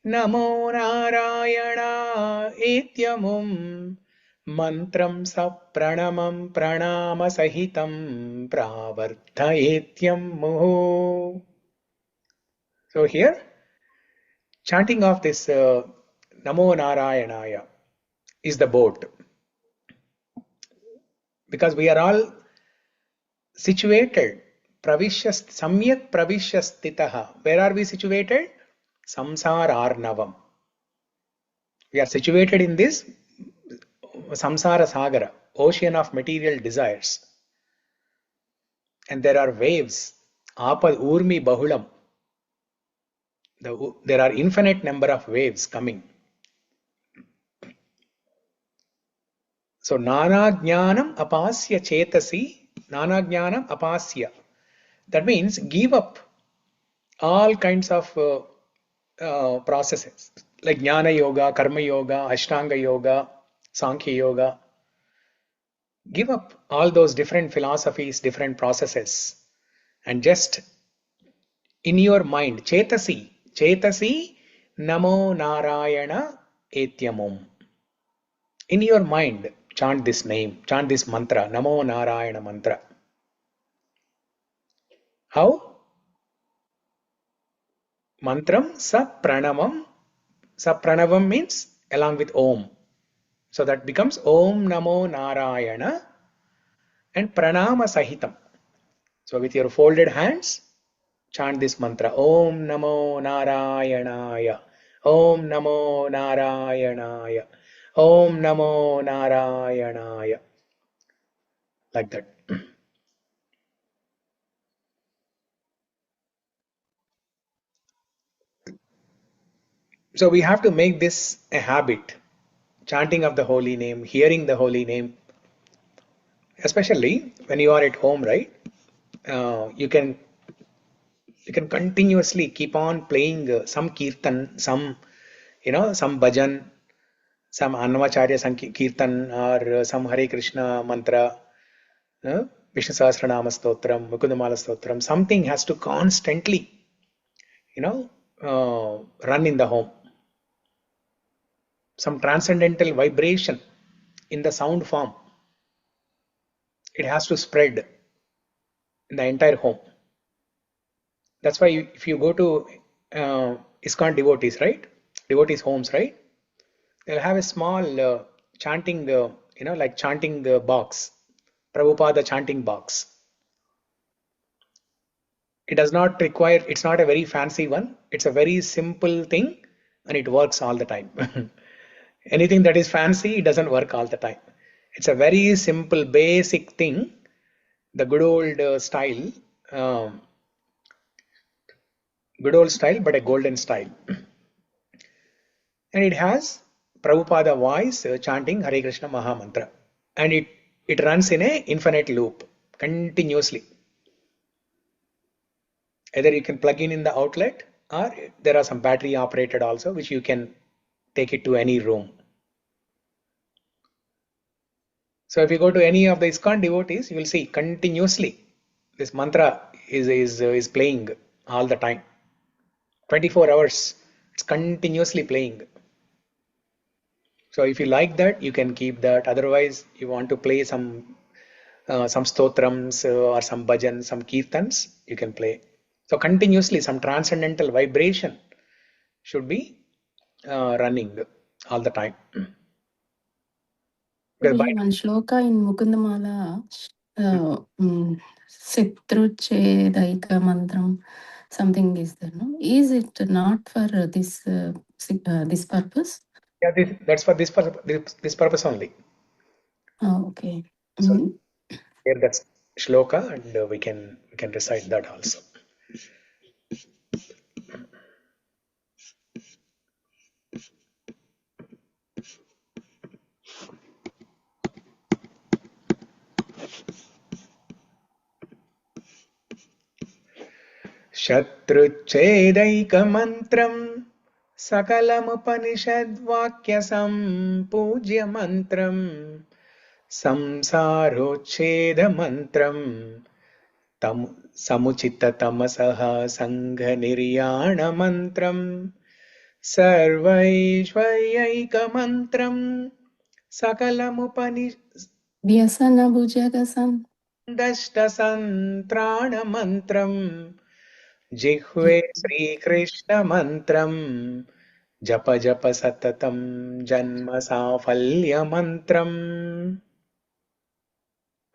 A: Namo Narayana Etyamum Mantram Sapranamam Pranama Sahitam Pravarthayetyam Muhu. So here, chanting of this Namo Narayanaya is the boat. Because we are all situated samyak pravishyastitaha. Where are we situated? Samsararnavam. We are situated in this samsara sagara, ocean of material desires. And there are waves. Apad urmi bahulam. There are infinite number of waves coming. So nana jnanam apasya chetasi, nana jnanam apasya. That means give up all kinds of processes like Jnana Yoga, Karma Yoga, Ashtanga Yoga, Sankhya Yoga. Give up all those different philosophies, different processes, and just in your mind, Chetasi Namo Narayana Etyamum. In your mind, chant this name, chant this mantra, Namo Narayana mantra. How? Mantram Sapranavam. Sapranavam means along with Om. So that becomes Om Namo Narayana and Pranama Sahitam. So with your folded hands, chant this mantra. Om Namo Narayanaya. Om Namo Narayanaya. Om Namo Narayanaya. Like that. So we have to make this a habit. Chanting of the holy name, hearing the holy name. Especially when you are at home, right? You can continuously keep on playing some kirtan, some some bhajan, some Annavacharya Sankirtana or some Hare Krishna mantra, Vishnu Sahasranama Stotram, Mukundamala Stotram. Something has to constantly, run in the home. Some transcendental vibration in the sound form. It has to spread in the entire home. That's why if you go to ISKCON devotees, right? Devotees' homes, right? They'll have a small chanting, like chanting box Prabhupada chanting box. It does not require, it's not a very fancy one. It's a very simple thing and it works all the time. Anything that is fancy, it doesn't work all the time. It's a very simple, basic thing. The good old style, but a golden style. And it has Prabhupada voice chanting Hare Krishna Maha Mantra. And it runs in a infinite loop, continuously. Either you can plug in the outlet, or there are some battery operated also, which you can take it to any room. So if you go to any of the ISKCON devotees, you will see continuously this mantra is playing all the time. 24 hours, it's continuously playing. So if you like that, you can keep that. Otherwise, you want to play some stotrams or some bhajans, some kirtans, you can play. So continuously, some transcendental vibration should be running all the time.
B: One shloka in Mukundamala, Sitruchedaika mantram, something is there, no? Is it not for this purpose?
A: Yeah, that's for this purpose only.
B: Oh, okay.
A: So here that's shloka, and we can recite that also. Shatruchedaikamantram Sakalamupanishadvakyasambhujyamantram Samsarochedamantram Samuchittatamasaha Sanghaniryanamantram Sarvaishwaryakamantram
B: Vyasanabhujagasam
A: Dashtasantranamantram Jihve Śrī Krishna mantram Japa Japa Satatam Janma Safalya mantram.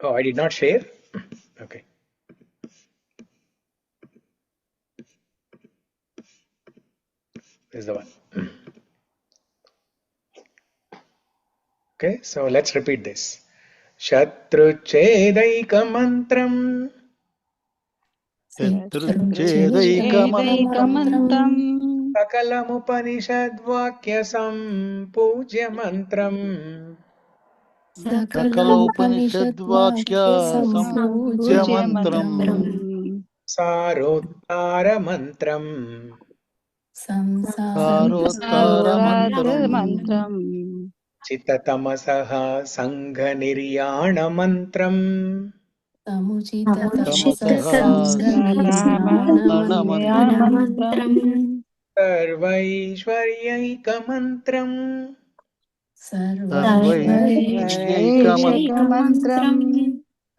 A: Oh, I did not share. Okay. This is the one. Okay, so let's repeat this. Shatruchedaikamantram
E: Shatruchedaikamantram
A: Sakalamupanishadvakyasambhujyamantram
D: Sakalopanishadvakya sambhujyamantram
A: Sarottaramantram
D: Sarottaramantram
A: Chittamasaha Sanghaniryanamantram
E: Samuchittatamasaha
A: Sarvaishwaryakamantram
D: Sarvaishwaryakamantram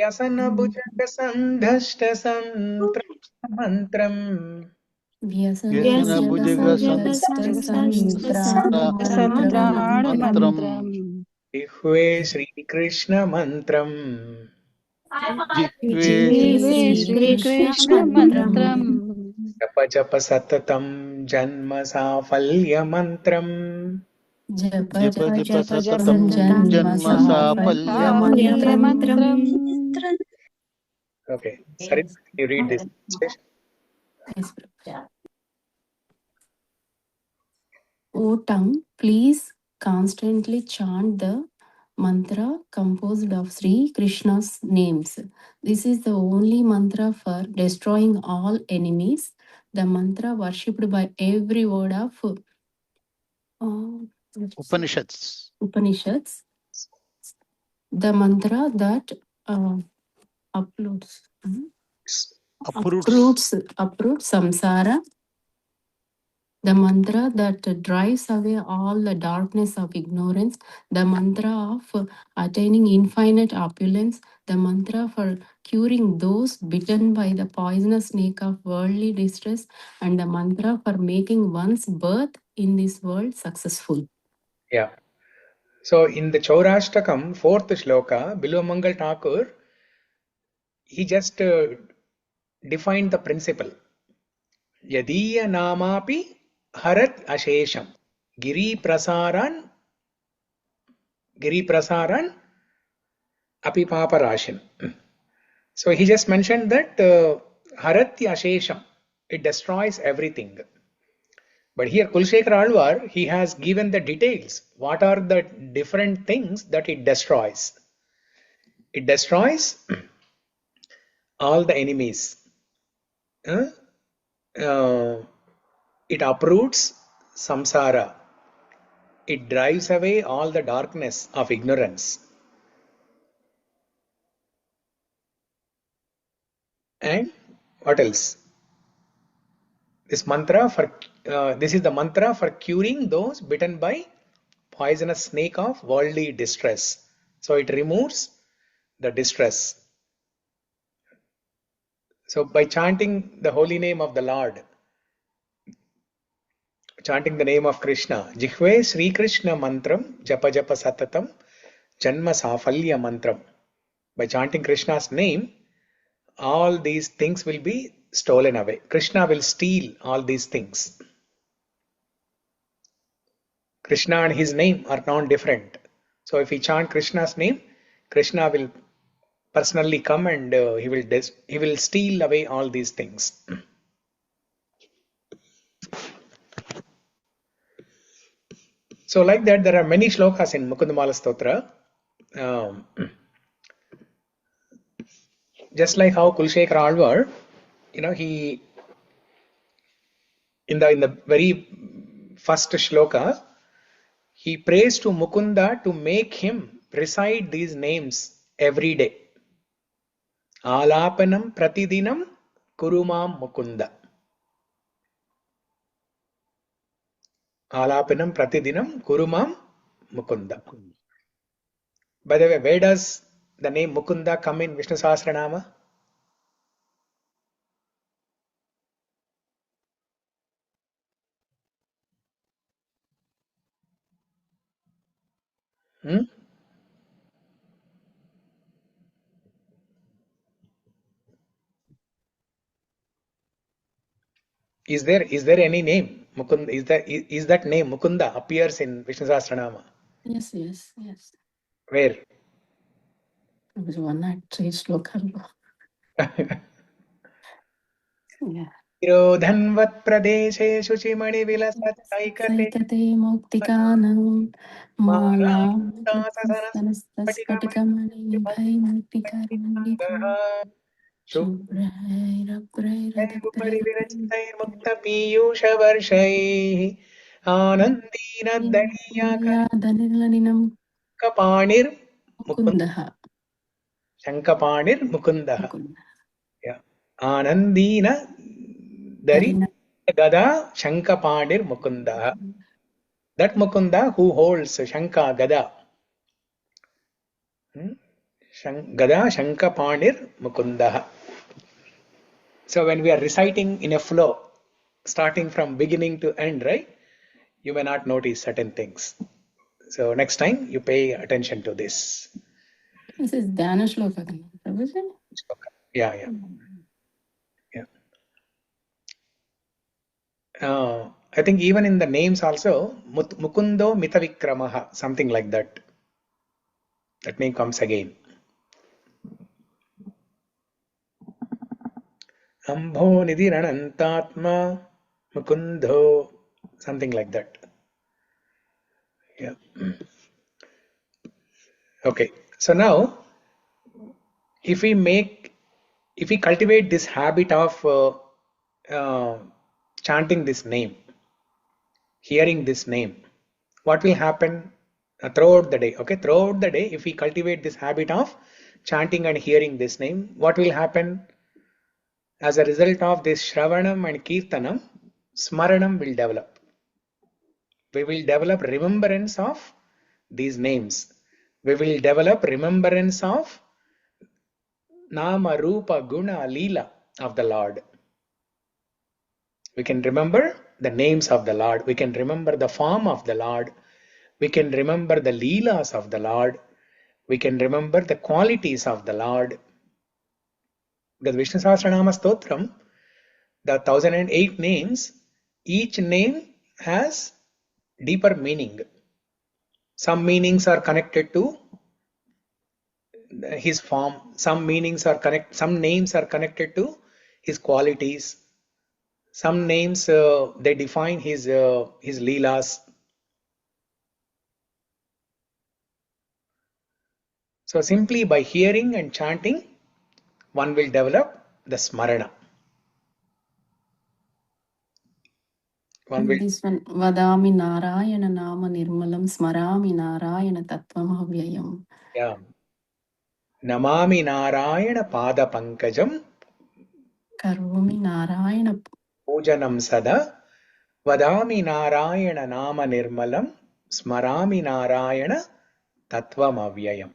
A: Yasanabhujagasandhashtasantramantram
E: Santranamantram
A: Jihve Śrī Krishna mantram
D: Jihve
E: Śrī Krishna mantram
A: Japa Japa Satatam Janma Safalya mantram
B: Japa
D: Japa Satatam Janma Safalya
E: mantram.
A: Okay, sorry, you read this.
B: O tongue, please constantly chant the mantra composed of Sri Krishna's names. This is the only mantra for destroying all enemies. The mantra worshipped by every word of
D: Upanishads.
B: The mantra that uproots samsara. The mantra that drives away all the darkness of ignorance, the mantra of attaining infinite opulence, the mantra for curing those bitten by the poisonous snake of worldly distress, and the mantra for making one's birth in this world successful.
A: Yeah. So in the Chorāṣṭakam, 4th shloka, Biluvamangal Thakur he just defined the principle. Yadiya namapi harat ashesham giri prasaran api paparashin. So he just mentioned that haratya ashesham, it destroys everything. But here Kulshekara Alvar, he has given the details. What are the different things that it destroys? It destroys all the enemies. It uproots samsara. It drives away all the darkness of ignorance. And what else? This mantra for this is the mantra for curing those bitten by poisonous snake of worldly distress. So it removes the distress. So by chanting the holy name of the Lord, chanting the name of Krishna, Jihve Śrī Krishna mantram, japa japa satatam, janma safalya mantram. By chanting Krishna's name, all these things will be stolen away. Krishna will steal all these things. Krishna and his name are non-different. So if we chant Krishna's name, Krishna will personally come and he will steal away all these things. So like that, there are many shlokas in Mukundamala Stotra. Just like how Kulshekara Alvar, he in the very first shloka, he prays to Mukunda to make him recite these names every day. Alapanam pratidinam kurumam Mukunda. Alapanam pratidinam kurumam Mukunda. By the way, where does the name Mukunda come in Vishnu Sahasranama? Is there any name Mukunda? Is that name Mukunda appears in Vishnu Sahasranama?
B: Yes.
A: Where?
B: It was one at three sloka. Yeah.
A: Dhanvat pradeshe shuchimani vilasat saikate
B: Saikate muktikanam malam
A: malam
B: spatikam bhai muktikarandita
A: Upari mukta piyusha varshaihi anandina
B: danilaninam
A: kapanir
B: mukundaha.
A: Shankapanir Mukundaha. Yeah. Anandina Dari Gada Shankapanir Mukundaha. That Mukunda who holds Shanka Gada. Gada Shankapanir Mukundaha. So when we are reciting in a flow, starting from beginning to end, right? You may not notice certain things. So next time you pay attention to this.
B: This is Dhyana Shloka.
A: Yeah. I think even in the names also, Mukundo Mitavikramaha, something like that. That name comes again. Ambho Nidhiranantatma Mukundo, something like that. Yeah. Okay. So now, if we cultivate this habit of chanting this name, hearing this name, what will happen throughout the day? Okay, throughout the day, if we cultivate this habit of chanting and hearing this name, what will happen? As a result of this Shravanam and Kirtanam, Smaranam will develop. We will develop remembrance of these names. We will develop remembrance of Nama, Rupa, Guna, Leela of the Lord. We can remember the names of the Lord. We can remember the form of the Lord. We can remember the Leelas of the Lord. We can remember the qualities of the Lord. Because Vishnu Sahasranama Stotram, the 1008 names, each name has deeper meaning. Some meanings are connected to his form, some names are connected to his qualities, some names they define his leelas. So simply by hearing and chanting, one will develop the smarana.
B: This one, Vadami Narayana Nama Nirmalam Smarami Narayana Tattvam Avyayam.
A: Yeah. Namami Narayana Pada Pankajam
B: Karomi Narayana
A: Pujanam Sada Vadami Narayana Nama Nirmalam Smarami Narayana Tattvam Avyayam.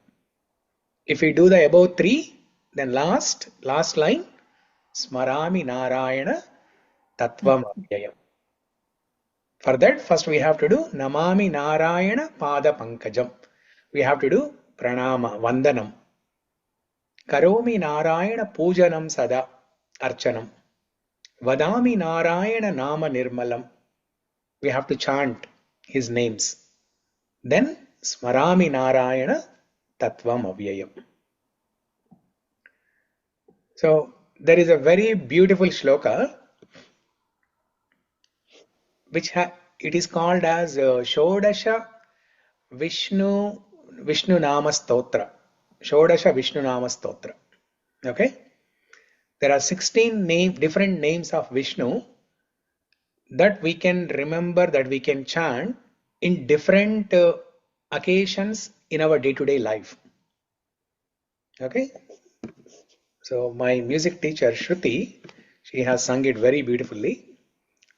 A: If we do the above three, then last line, Smarami Narayana Tattvam Avyayam. For that, first we have to do Namami Narayana Pada Pankajam. We have to do Pranama, Vandanam. Karomi Narayana Pujanam Sada, Archanam. Vadami Narayana Nama Nirmalam. We have to chant his names. Then Smarami Narayana Tattvam Avyayam. So there is a very beautiful shloka which it is called as Shodasha Vishnu Nama Stotra. Shodasha Vishnu Nama Stotra. Okay? There are 16 different names of Vishnu that we can remember, that we can chant in different occasions in our day-to-day life. Okay? So my music teacher Shruti, she has sung it very beautifully.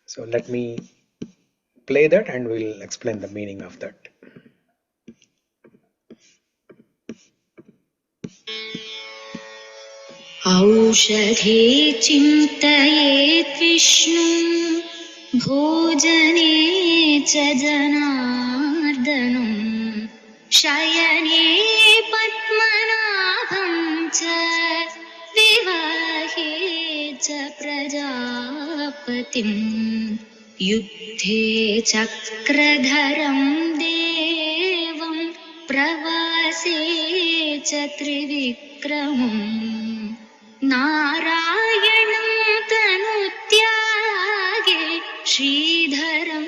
A: So let me play that and we'll explain the meaning of that.
F: औषधे चिन्तयेत् विष्णुं भोजने च जनार्दनम् शयने पद्मनाभं च विवाहे च प्रजापतिम् युद्धे चक्रधरं देवं प्रवासे च त्रिविक्रमम् नारायणं तनुत्यागे श्रीधरं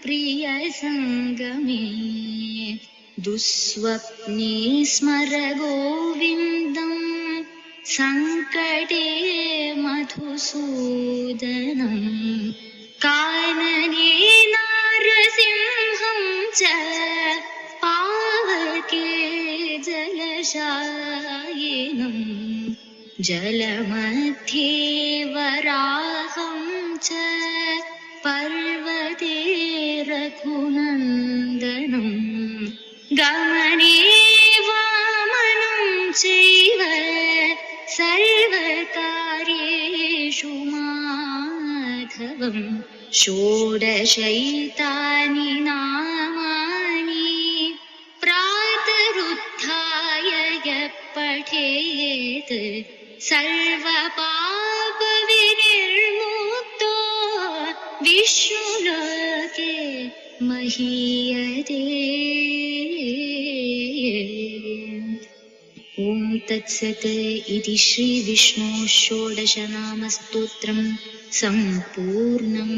F: प्रियसङ्गमे दुःस्वप्ने स्मर गोविन्दं सङ्कटे मधुसूदनं कानने नारसिंहं च पावके जलशायिनम् जलमध्ये वराहं च पर्वते रघुनन्दनं गमने वामनं चैव सर्वकार्येषु माधवं षोडशैतानि नामानि प्रातरुत्थाय यः पठेत् सर्वपापविनिर्मुक्तो विष्णुलोके महीयते। ॐ तत्सत् इति श्रीविष्णु षोडशनामस्तोत्रं सम्पूर्णम्.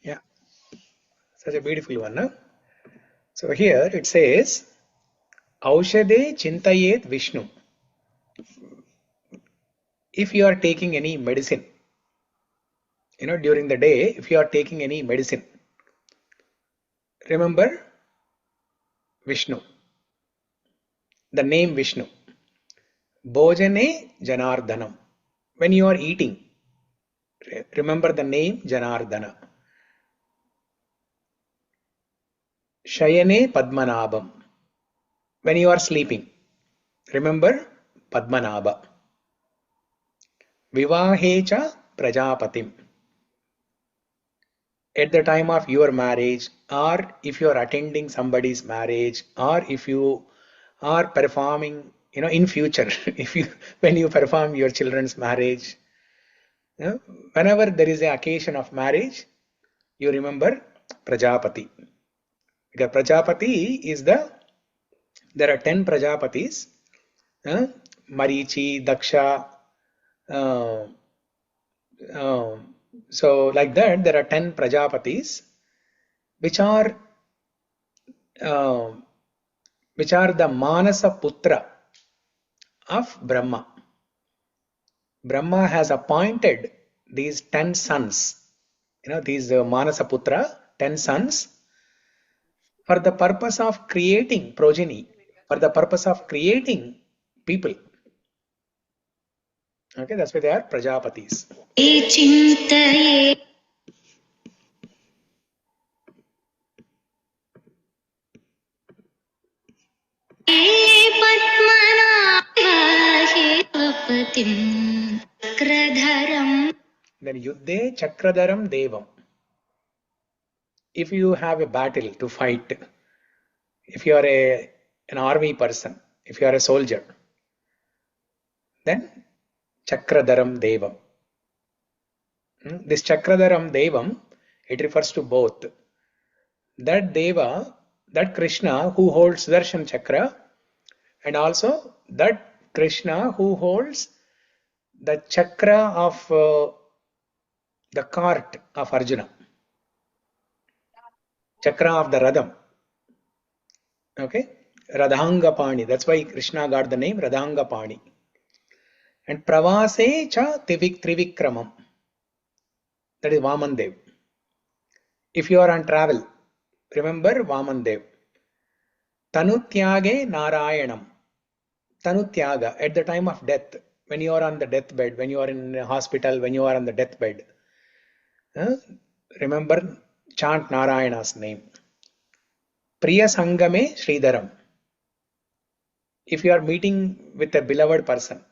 A: Yeah, such a beautiful one. Huh? So here it says, Aushade Chintayet Vishnu. If you are taking any medicine, during the day, if you are taking any medicine, remember Vishnu, the name Vishnu. Bhojane Janardhanam. When you are eating, remember the name Janardhana. Shayane Padmanabham. When you are sleeping, remember Padmanabha. Vivahecha Prajapatim. At the time of your marriage, or if you are attending somebody's marriage, or if you are performing in future, when you perform your children's marriage, whenever there is an occasion of marriage, you remember Prajapati. Because Prajapati is there are 10 Prajapatis, Marichi, Daksha, so like that, there are 10 Prajapatis, which are the Manasa Putra of Brahma. Brahma has appointed these 10 sons, these Manasa Putra, 10 sons, for the purpose of creating progeny, for the purpose of creating people. Okay, that's why they are Prajapatis. Then Yuddhe Chakradaram Devam. If you have a battle to fight, if you are an army person, if you are a soldier, then Chakradaram Devam. This Chakradaram Devam, it refers to both. That Deva, that Krishna who holds Darshan Chakra, and also that Krishna who holds the Chakra of the cart of Arjuna. Chakra of the Radham. Okay? Radhanga Pani. That's why Krishna got the name Radhanga Pani. And Pravase cha Trivikramam. That is Vaman Dev. If you are on travel, remember Vaman Dev. Tanutyage Narayanam. Tanutyaga, at the time of death, when you are on the deathbed, when you are in a hospital, when you are on the deathbed, remember, chant Narayana's name. Priya Sangame Sridharam. If you are meeting with a beloved person,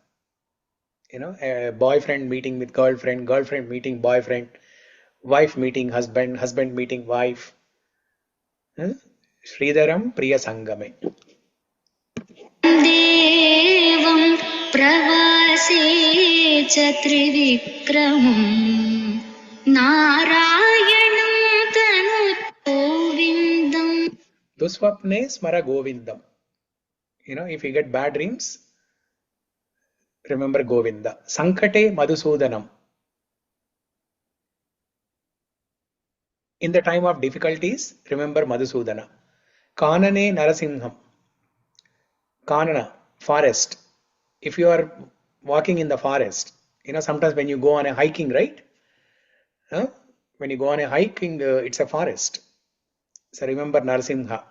A: a boyfriend meeting with girlfriend, girlfriend meeting boyfriend, wife meeting husband, husband meeting wife, Sridharam Priya Sangame.
F: Devam pravase cha trivikramam Narayanam tanu govindam.
A: Dusvapne smara govindam. If you get bad dreams, remember Govinda. Sankate Madhusudanam. In the time of difficulties, remember Madhusudana. Kanane Narasimham. Kanana, forest. If you are walking in the forest, sometimes when you go on a hiking, right? When you go on a hiking, it's a forest. So remember Narasimha.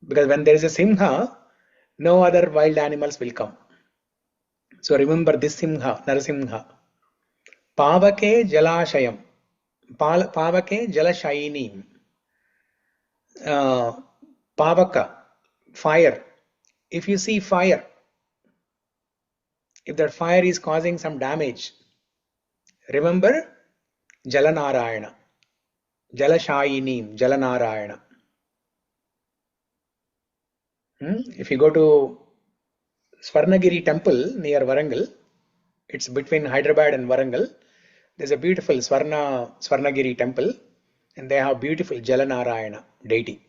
A: Because when there is a Simha, no other wild animals will come. So remember this Simha, Narasimha. Pavake Jalashayam. Pavake Jalashayinim. Pavaka, fire. If you see fire, if that fire is causing some damage, remember Jalanarayana. Jalashayinim, Jalanarayana. If you go to Swarnagiri temple near Warangal, it's between Hyderabad and Warangal. There's a beautiful Swarnagiri temple, and they have beautiful Jalanarayana deity.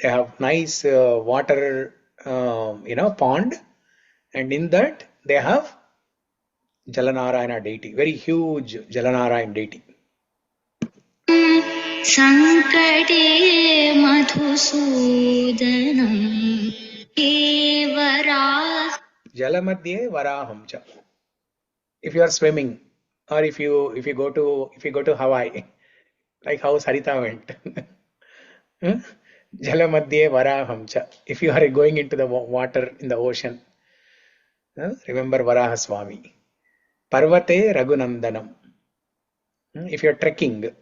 A: They have nice water, pond, and in that they have Jalanarayana deity, very huge Jalanarayana deity.
F: Sankate Madhusudanam Evara.
A: Jalamadhye Varaham cha. If you are swimming, or if you go to Hawaii, like how Sarita went. Jalamadhye Varaham cha. If you are going into the water in the ocean, remember Varaha Swami. Parvate Raghunandanam. If you are trekking,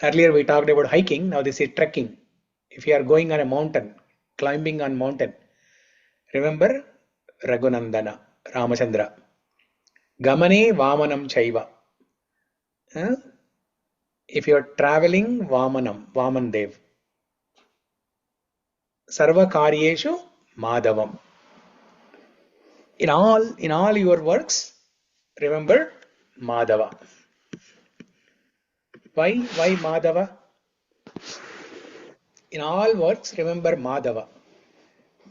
A: earlier we talked about hiking, now this is trekking. If you are going on a mountain, climbing on mountain, remember Raghunandana, Ramachandra. Gamane Vamanam Chaiva. If you are traveling, Vamanam, Vaman Dev. Sarva Karyeshu Madhavam. In all your works, remember Madhava. Why Madhava? In all works, remember Madhava.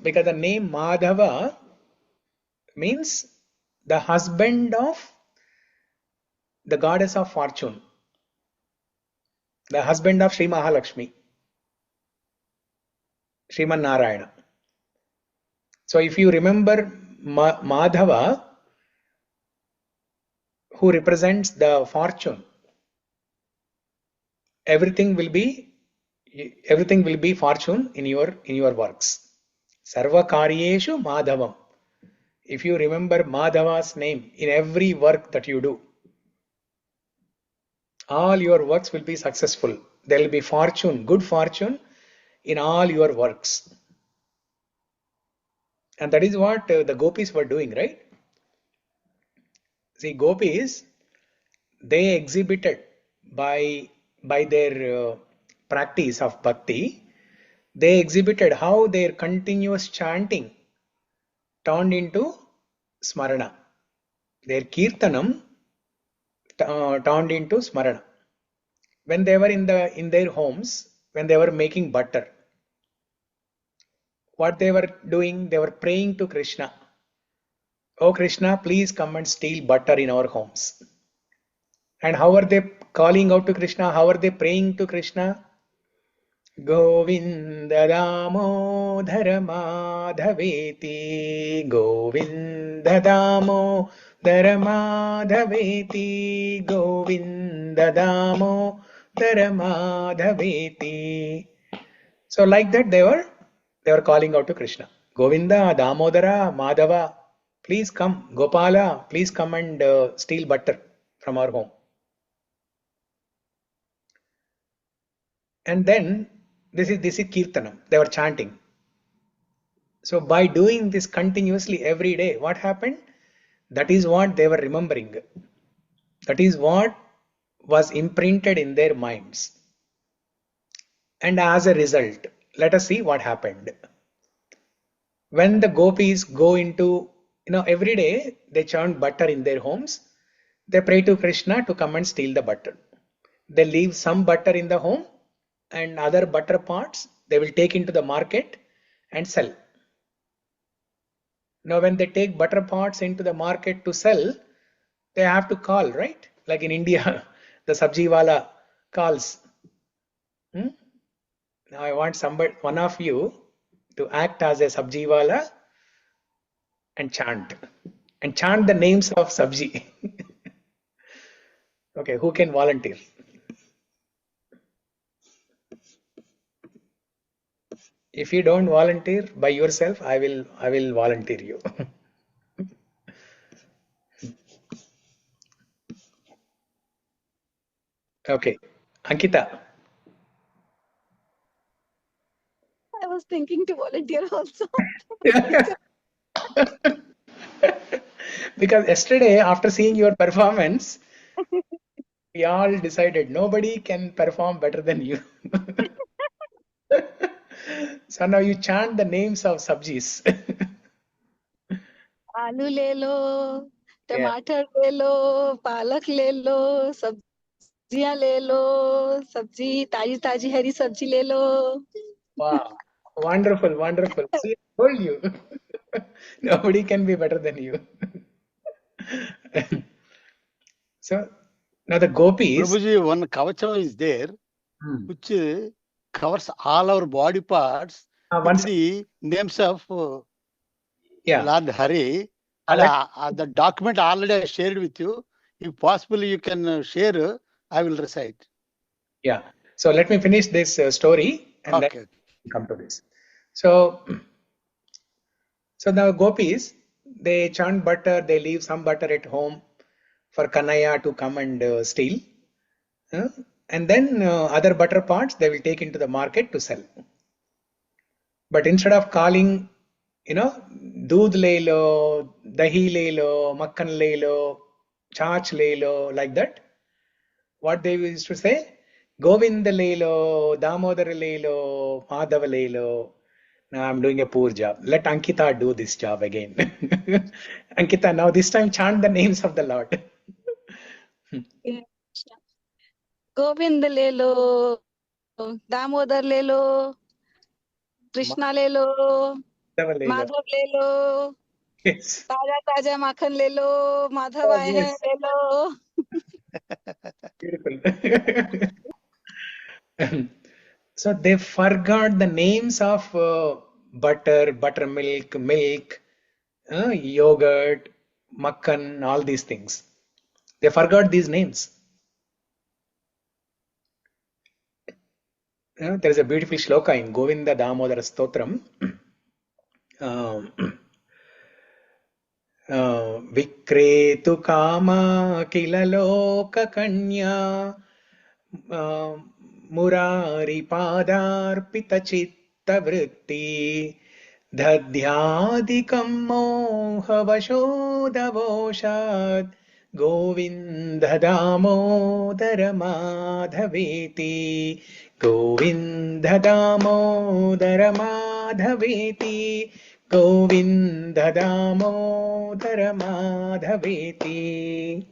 A: Because the name Madhava means the husband of the goddess of fortune, the husband of Sri Mahalakshmi, Sriman Narayana. So if you remember Madhava, who represents the fortune, everything will be fortune in your works. Sarva karyeshu Madhavam. If you remember Madhava's name in every work that you do, all your works will be successful. There will be fortune, good fortune in all your works. And that is what the gopis were doing, right? See, gopis, they exhibited by their practice of bhakti, they exhibited how their continuous chanting turned into smarana. Their kirtanam turned into smarana. When they were in their homes, when they were making butter, what they were doing? They were praying to Krishna. Oh Krishna, please come and steal butter in our homes. And how are they calling out to Krishna? How are they praying to Krishna? Govinda Damodhara Madhaveti, Govinda Damodhara Madhaveti, Govinda Damodhara Madhaveti. So like that they were calling out to Krishna. Govinda, Damodara, Madhava, please come. Gopala, please come and steal butter from our home. And then this is Kirtanam. They were chanting. So by doing this continuously every day, what happened? That is what they were remembering. That is what was imprinted in their minds. And as a result, let us see what happened. When the gopis go into, every day they chant butter in their homes, they pray to Krishna to come and steal the butter. They leave some butter in the home and other butter parts they will take into the market and sell. Now when they take butter parts into the market to sell, they have to call, right? Like in India, the sabji wala calls. Now I want one of you to act as a sabji wala and chant the names of sabji. Okay, who can volunteer? If you don't volunteer by yourself, I will volunteer you. Okay, Ankita.
E: I was thinking to volunteer also.
A: Because yesterday, after seeing your performance, we all decided nobody can perform better than you. So now you chant the names of sabjis.
E: आलू ले लो,
A: Yeah.
E: टमाटर ले लो, पालक ले लो, सब्जियां ले लो, सब्जी ताजी ताजी हरी सब्जी ले लो.
A: Wow. Wonderful, wonderful. See, I told you. Nobody can be better than you. So now the gopis.
D: Prabhuji, one kavacham is there, which covers all our body parts with the names of Lord Hare. And the document already I shared with you. If possible, you can share. I will recite.
A: Yeah. So let me finish this story and then come to this. So now gopis, they chant butter. They leave some butter at home for Kanaya to come and steal. And then other butter parts they will take into the market to sell. But instead of calling, doodh le lo, dahi le lo, makkan le lo, chaach le lo, like that, what they used to say, Govinda le lo, Damodara le lo, Madhava le lo. Now I'm doing a poor job. Let Ankita do this job again. Ankita, now this time chant the names of the Lord.
E: Govind ले लो, दामोदर ले लो, कृष्णा ले लो, माधव ले लो,
A: Yes.
E: ताजा ताजा माखन ले लो, Madhav
A: Oh,
E: आए हैं
A: yes.
E: ले लो.
A: Beautiful. So they forgot the names of butter, buttermilk, milk, yogurt, makhan, all these things. They forgot these names. There is a beautiful shloka in Govinda Damodara Stotram. Vikretu kama kilaloka kanya Murari padarpita chitta vritti Dhyadikam moha vashodavoshat Govinda damodara madhaveti Govinda damodara madhaveti Govinda damodara madhaveti.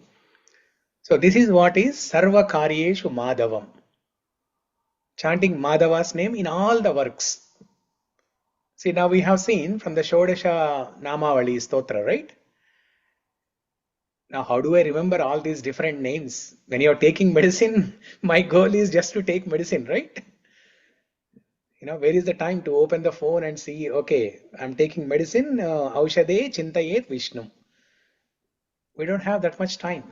A: So this is what is Sarva Karyeshu Madhavam. Chanting Madhava's name in all the works. See, now we have seen from the Shodasha Namavali Stotra, right? Now, how do I remember all these different names? When you're taking medicine, my goal is just to take medicine, right? Where is the time to open the phone and see, okay, I'm taking medicine, Aushade Chintayet Vishnu. We don't have that much time.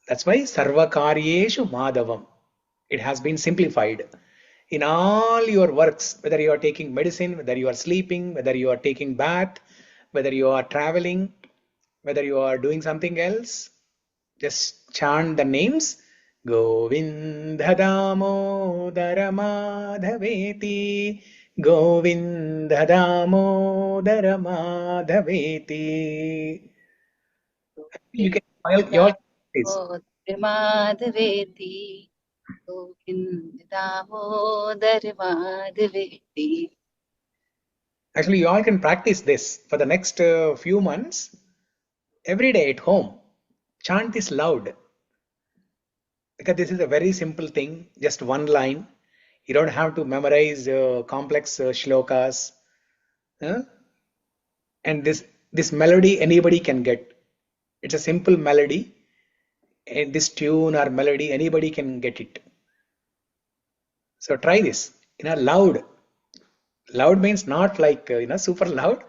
A: That's why Sarva Karyeshu Madhavam. It has been simplified. In all your works, whether you are taking medicine, whether you are sleeping, whether you are taking bath, whether you are traveling, whether you are doing something else, just chant the names. Govinda Damodara Madhaveti, Govinda Damodara Madhaveti. You can file your please.
G: Madhaveti, Govinda Damodara Madhaveti.
A: Actually, you all can practice this for the next few months. Every day at home, chant this loud. Because this is a very simple thing, just one line. You don't have to memorize complex shlokas. And this melody anybody can get. It's a simple melody. And this tune or melody, anybody can get it. So try this. Loud. Loud means not like, super loud,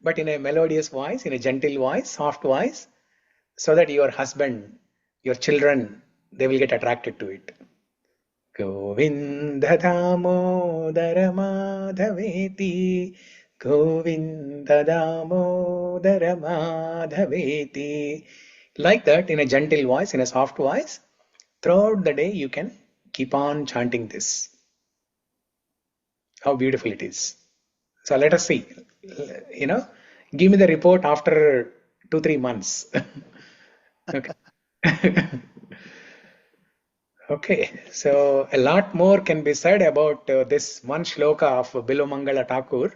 A: but in a melodious voice, in a gentle voice, soft voice, so that your husband, your children, they will get attracted to it. Govinda Damodara Madhaveti, Govinda Damodara Madhaveti. Like that, in a gentle voice, in a soft voice, throughout the day you can keep on chanting this. How beautiful it is. So let us see. Give me the report after 2-3 months. Okay. Okay, so a lot more can be said about this one shloka of Bilumangala Thakur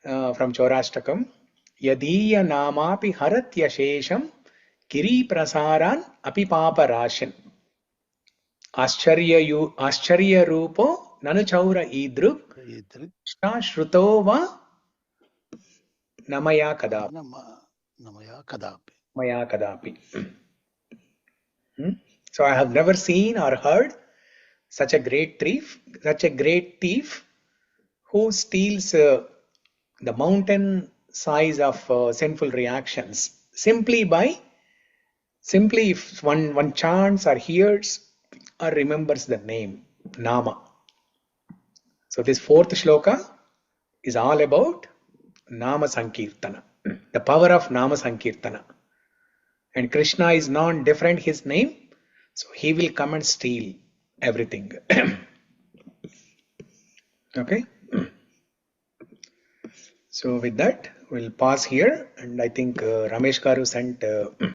A: from Chorāṣṭakam. Yadiya namapi haratya shesham kiri prasaran api papa rashan. Ascharya rupo nanu chaura idruk shruto va namaya kadapi. Maya kadapi. So I have never seen or heard such a great thief who steals the mountain size of sinful reactions simply if one chants or hears or remembers the name Nama. So this fourth shloka is all about Nāma Saṅkīrtana, the power of Nāma Saṅkīrtana. And Krishna is not different his name, so he will come and steal everything. Okay. So with that, we'll pause here, and I think Ramesh Garu sent